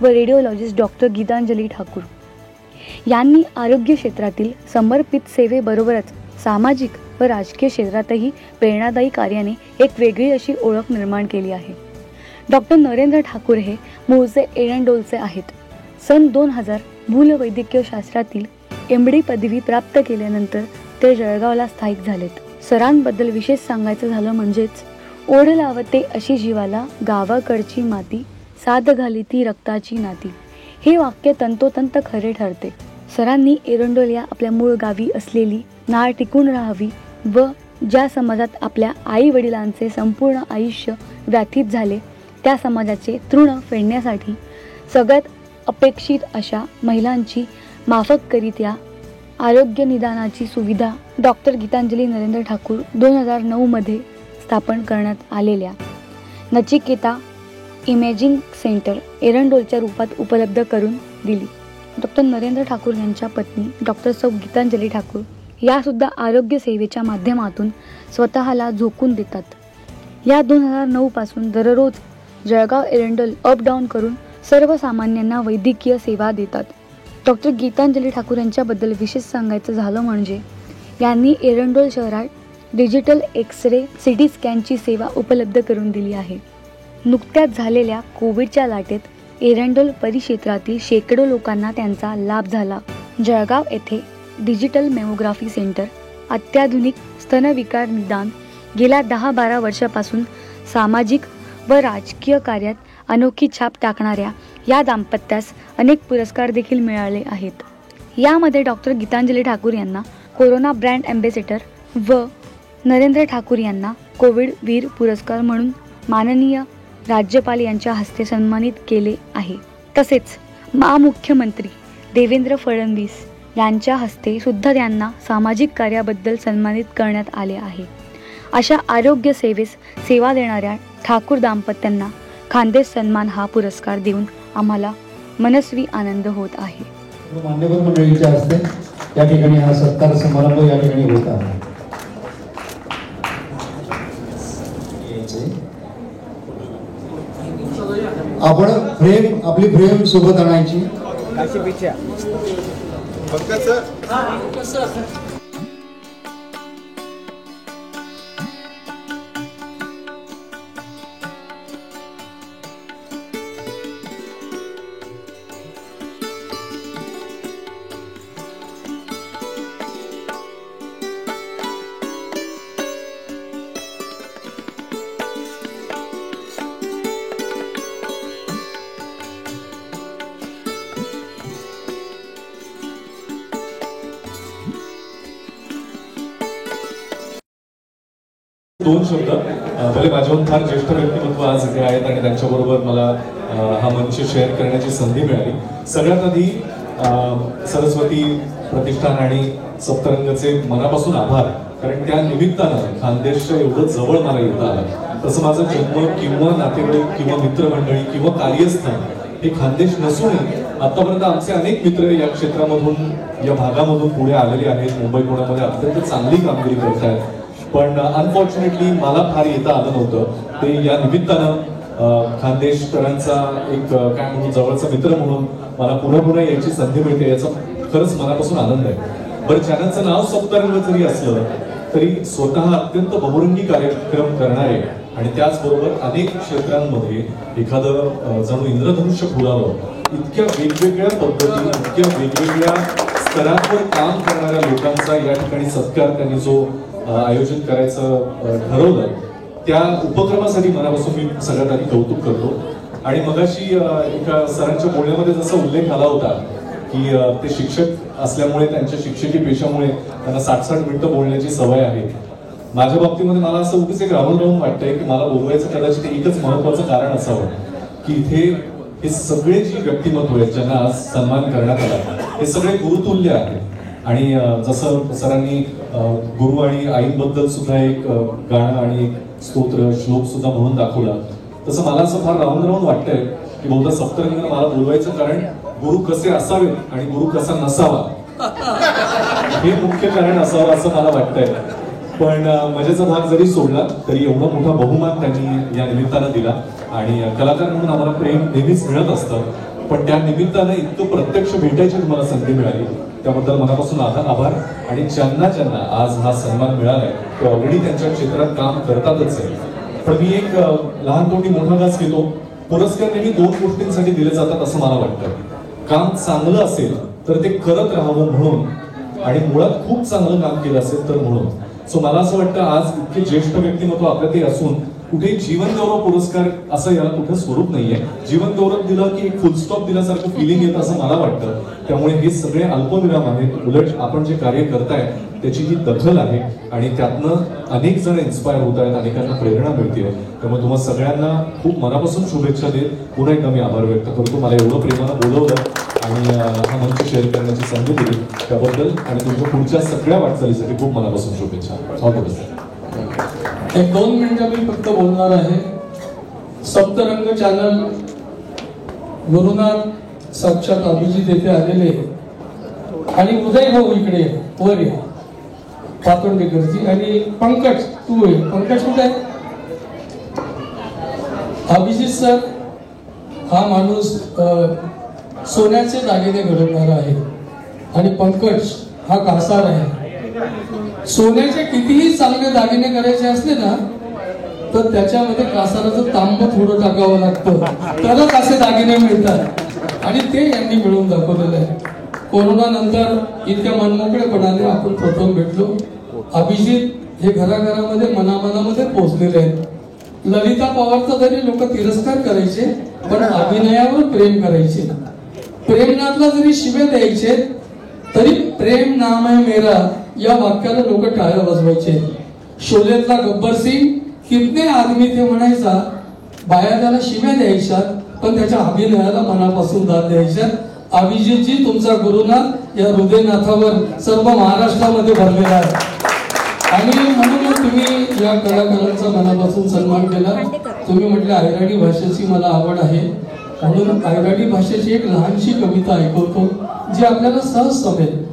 व रेडिओलॉजिस्ट डॉक्टर गीतांजली ठाकूर यांनी आरोग्य क्षेत्रातील समर्पित सेवेबरोबरच सामाजिक व राजकीय क्षेत्रातही प्रेरणादायी कार्याने एक वेगळी अशी ओळख निर्माण केली आहे. डॉक्टर नरेंद्र ठाकूर हे मूळचे एरंडोलचे आहेत. सन 2000 भूलवैद्यकीय शास्त्रातील MD पदवी प्राप्त केल्यानंतर ते जळगावला स्थायिक झालेत. सरांबद्दल विशेष सांगायचं झालं म्हणजेच ओढ लावते अशी जीवाला गावाकडची माती, साध घाली ती रक्ताची नाती, हे वाक्य तंतोतंत खरे ठरते. सरांनी एरंडोल या आपल्या मूळ गावी असलेली नाळ टिकून राहावी व ज्या समाजात आपल्या आई वडिलांचे संपूर्ण आयुष्य व्यतीत झाले त्या समाजाचे तृण फेडण्यासाठी सगळ्यात अपेक्षित अशा महिलांची माफकरित्या आरोग्य निदानाची सुविधा डॉक्टर गीतांजली नरेंद्र ठाकूर 2009 मध्ये स्थापन करण्यात आलेल्या नचिकेता इमेजिंग सेंटर एरंडोलच्या रूपात उपलब्ध करून दिली. डॉक्टर नरेंद्र ठाकूर यांच्या पत्नी डॉक्टर सौ गीतांजली ठाकूर या सुद्धा आरोग्य सेवेच्या माध्यमातून स्वतःला झोकून देतात. या 2009 पासून दररोज जळगाव एरंडोल अप डाऊन करून सर्वसामान्यांना वैद्यकीय सेवा देतात. डॉक्टर गीतांजली ठाकूर यांच्याबद्दल विशेष सांगायचं झालं म्हणजे यांनी एरंडोल शहरात डिजिटल एक्स-रे CT स्कॅनची सेवा उपलब्ध करून दिली आहे. नुकत्याच झालेल्या कोविडच्या लाटेत एरंडोल परिक्षेत्रातील शेकडो लोकांना त्यांचा लाभ झाला. जळगाव येथे डिजिटल मेमोग्राफी सेंटर, अत्याधुनिक स्तनविकार निदान, गेल्या 10-12 वर्षापासून सामाजिक व राजकीय कार्यात अनोखी छाप टाकणाऱ्या या दाम्पत्यास अनेक पुरस्कार देखील मिळाले आहेत. यामध्ये डॉक्टर गीतांजली ठाकूर यांना कोरोना ब्रँड ॲम्बॅसेडर व नरेंद्र ठाकूर यांना कोविड वीर पुरस्कार म्हणून माननीय राज्यपाल यांच्या हस्ते सन्मानित केले आहे. तसेच मुख्यमंत्री देवेंद्र फडणवीस यांच्या हस्ते सुद्धा त्यांना सामाजिक कार्याबद्दल सन्मानित करण्यात आले आहे. अशा आरोग्य सेवेस सेवा देणाऱ्या ठाकूर दाम्पत्यांना खानदेश सन्मान हा पुरस्कार देऊन आम्हाला मनस्वी आनंद होत आहे. मान्यवर मंडळींच्या हस्ते या ठिकाणी हा सत्कार समारंभ या ठिकाणी होत आहे. आपण आपली फ्रेम सोबत आणायची. दोन शब्द. पहिले माझ्याहून फार ज्येष्ठ व्यक्तिमत्व आज इथे आहेत आणि त्यांच्याबरोबर मला हा मंच शेअर करण्याची संधी मिळाली. सगळ्यात आधी सरस्वती प्रतिष्ठान आणि सप्तरंगचे मनापासून आभार, कारण त्या निमित्तानं खानदेशच्या एवढं जवळ मला येता आलं. तसं माझं जन्म किंवा नातेवाईक किंवा मित्रमंडळी किंवा कार्यस्थान हे खानदेश नसूनही आतापर्यंत आमचे अनेक मित्र या क्षेत्रामधून या भागामधून पुढे आलेले आहेत. मुंबई पुण्यामध्ये अत्यंत चांगली कामगिरी करत आहेत. पण अनफॉर्च्युनेटली मला फार येता आलं नव्हतं. ते या निमित्तानं खानदेशकरांचा एक काय म्हणून जवळचा मित्र म्हणून मला पुन्हा पुन्हा यायची संधी मिळते, याचा खरंच मनापासून आनंद आहे. बरं, चॅनलचं नाव सप्तरंग जरी असलं तरी स्वतः अत्यंत बहुरंगी कार्यक्रम करणारे आणि त्याचबरोबर अनेक क्षेत्रांमध्ये एखादं जणू इंद्रधनुष्य फुलावं, इतक्या वेगवेगळ्या पद्धतीने इतक्या वेगवेगळ्या स्तरांवर काम करणाऱ्या लोकांचा या ठिकाणी सत्कार त्यांनी जो आयोजित करायचं ठरवलं, त्या उपक्रमासाठी मनापासून मी सगळ्यात आधी कौतुक करतो. आणि मगाशी एका सरांच्या बोलण्यामध्ये जसा उल्लेख आला होता की ते शिक्षक असल्यामुळे त्यांच्या शिक्षकी पेशामुळे त्यांना 60-60 मिनिटं बोलण्याची सवय आहे. माझ्या बाबतीमध्ये मला असं उगीच एक राहून वाटतंय की मला बोलवायचं कदाचित एकच महत्वाचं कारण असावं की इथे हे सगळे जी व्यक्तिमत्व आहेत ज्यांना आज सन्मान करण्यात आला हे सगळे गुरुतुल्य आहेत. आणि जसं सरांनी गुरु आणि आईंबद्दल सुद्धा एक गाणं आणि एक स्तोत्र श्लोक सुद्धा म्हणून दाखवला, तसं मला असं फार राहून वाटतंय की बहुधा सप्तरंगाने मला बोलवायचं कारण गुरु कसे असावेत आणि गुरु कसा नसावा हे मुख्य कारण असावं असं मला वाटतंय. पण मजेचा भाग जरी सोडला तरी एवढा मोठा बहुमान त्यांनी या निमित्तानं दिला आणि कलाकार म्हणून आम्हाला प्रेम नेहमीच मिळत असतं, पण त्या निमित्तानं इतकं प्रत्यक्ष भेटायची तुम्हाला संधी मिळाली त्याबद्दल मनापासून आभार. आणि ज्यांना ज्यांना आज हा सन्मान मिळालाय ते ऑलरेडी त्यांच्या क्षेत्रात काम करतातच आहे. पण मी एक लहान तोंडी मोठा घास घेतो, पुरस्कार नेहमी 2 गोष्टींसाठी दिले जातात असं मला वाटतं. काम चांगलं असेल तर ते करत राहावं म्हणून आणि मुळात खूप चांगलं काम केलं असेल तर म्हणून. सो मला असं वाटतं आज इतके ज्येष्ठ व्यक्तिमत्व आपल्याकडे असून कुठे जीवन गौरव पुरस्कार असं याला कुठे स्वरूप नाहीये. जीवन गौरव दिलं की एक फुलस्टॉप दिल्यासारखं फिलिंग येतं असं मला वाटतं. त्यामुळे हे सगळे अल्पविराम आहेत. उलट आपण जे कार्य करताय त्याची ही दखल आहे आणि त्यातनं अनेक जण इन्स्पायर होत आहेत, अनेकांना प्रेरणा मिळते. त्यामुळे तुम्हाला सगळ्यांना खूप मनापासून शुभेच्छा देत पुन्हा एकदा मी आभार व्यक्त करतो. मला एवढं प्रेमानं बोलवलं आणि हा मंच शेअर करण्याची संधी दिली त्याबद्दल आणि तुमच्या पुढच्या सगळ्या वाटचालीसाठी खूप मनापासून शुभेच्छा. All the best. 1-2 मिनिटं मी फक्त बोलणार आहे. सप्तरंग चॅनल गुरुनाथ साक्षात अभिजित येथे आलेले आणि उदय भाऊ इकडे वर या पातोंडेकरची आणि पंकज तू आहे. पंकज कुठे आहे? अभिजित सर हा माणूस सोन्याचे दागिने घडवणारा आहे आणि पंकज हा कासार आहे. सोन्याचे कितीही चांगले दागिने करायचे असले ना तर त्याच्यामध्ये कासाराचं तांब थोडं टाकावं लागतं, तरच असे दागिने मिळतात आणि ते यांनी मिळवून दाखवलेलं आहे. कोरोना नंतर इतक्या मनमोकळेपणाने आपण प्रथम भेटलो. अभिजित हे घराघरामध्ये मनामनामध्ये पोहोचलेले आहेत. ललिता पवारचा जरी लोक तिरस्कार करायचे पण अभिनयावर प्रेम करायचे. प्रेमनाथला जरी शिवे द्यायचे तरी प्रेम नाम है मेरा या वाक्याला लोक टाळ्या वाजवायचे. शोलेतला गब्बर सिंग कितने आदमी ते म्हणायचा, बाया त्याला शिव्या द्यायच्या पण त्याच्या अभिनयाला मनापासून दाद द्यायच्या. अभिजितजी तुमचा गुरुनाथ या हृदयनाथावर सर्व महाराष्ट्रामध्ये भरलेला आहे आणि म्हणून तुम्ही या कलाकारांचा मनापासून सन्मान केला. तुम्ही म्हटले आयराणी भाषेची मला आवड आहे म्हणून आयराणी भाषेची एक लहानशी कविता ऐकवतो जी आपल्याला सहज समजेल.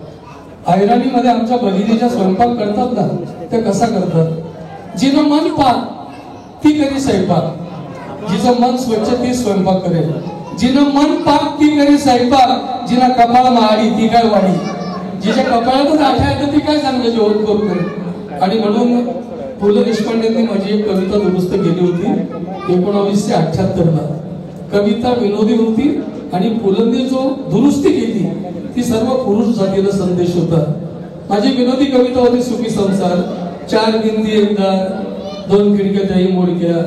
आयराणीमध्ये आमच्या भगिनीच्या स्वयंपाक करतात ना, ते कसा करतात? जिनं मन पाक ती करी स्वयंपाक, जिचं मन स्वच्छ ती स्वयंपाक करेल. जिनं मन पाक ती करी स्वयंपाक, जिना कपाळ माडी ती काय वाढी. जिच्या कपाळातच आठ्या येतं ती काय चांगलं जेवण करू करेल. आणि म्हणून पु ल देशपांडेंनी माझी एक कविता दुरुस्त केली होती 1978ला. कविता विनोदी होती आणि पुलंनी जो दुरुस्ती केली ती सर्व पुरुष जातीला संदेश होता. माझी विनोदी कविता होती सुखी संसार. 4 भिंती एकदा 2 खिडक्या त्याही मोडक्या,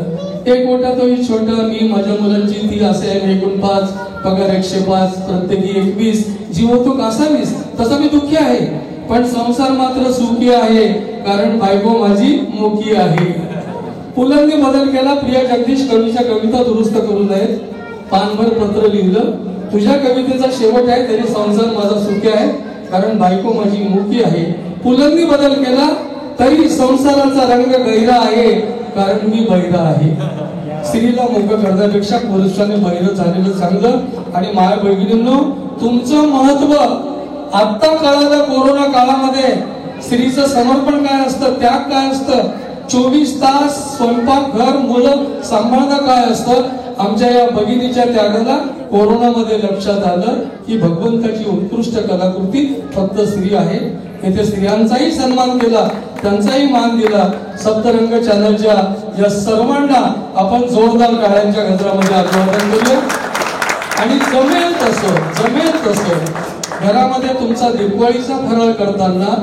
एक ओटा तोही छोटा, मी माझ्या मुलांची ती असे आहे एकूण 5, पगार 105, प्रत्येकी 21, जीव तो कासा 20. तसा मी दुःखी आहे पण संसार मात्र सुखी आहे कारण बायको माझी मुखी आहे. पुलंनी बदल केला. प्रिया जगदीश कवीच्या कविता दुरुस्त करू नयेत. पानभर पत्र लिहिलं, तुझ्या कवितेचा शेवट आहे तरी संसार माझा सुखी आहे कारण बायको माझी मुखी आहे. पुलंनी बदल केला तरी संसाराचा रंग गैरा आहे कारण मी बहिरा आहे. स्त्रीला मोकळं करण्यापेक्षा पुरुषाने बहिरं झालेलं चांगलं. आणि माय बहिणींनो, तुमचं महत्व आता कळालं कोरोना काळामध्ये. स्त्रीचं समर्पण काय असतं, त्याग काय असतं, 24 तास स्वयंपाक, घर, मुलं सांभाळणं काय असतं. आमच्या या भगिनीच्या त्यागाला कोरोनामध्ये लक्षात आलं की भगवंताची उत्कृष्ट कलाकृती फक्त स्त्री आहे. येथे स्त्रियांचाही सन्मान केला, त्यांचाही मान दिला. सप्तरंग चॅनलच्या या सर्वांना आपण जोरदार टाळ्यांच्या गजरामध्ये अभिवादन करूया. आणि जमेल तसं घरामध्ये तुमचा दिवाळीचा फराळ करताना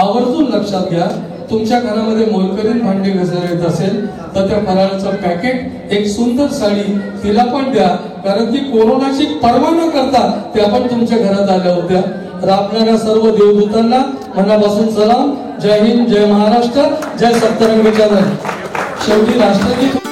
आवर्जून लक्षात घ्या तुमच्या घरामध्ये मोलकरीण भांडी घासत असेल तर त्या फराळाचं पॅकेट, एक सुंदर साडी तिला पण द्या, कारण ती कोरोनाची पर्वा न करता त्या पण तुमच्या घरात आल्या होत्या. राबणाऱ्या सर्व देवदूतांना मनापासून सलाम. जय हिंद, जय महाराष्ट्र, जय सप्तरंग चॅनल. शेवटी राष्ट्रगीत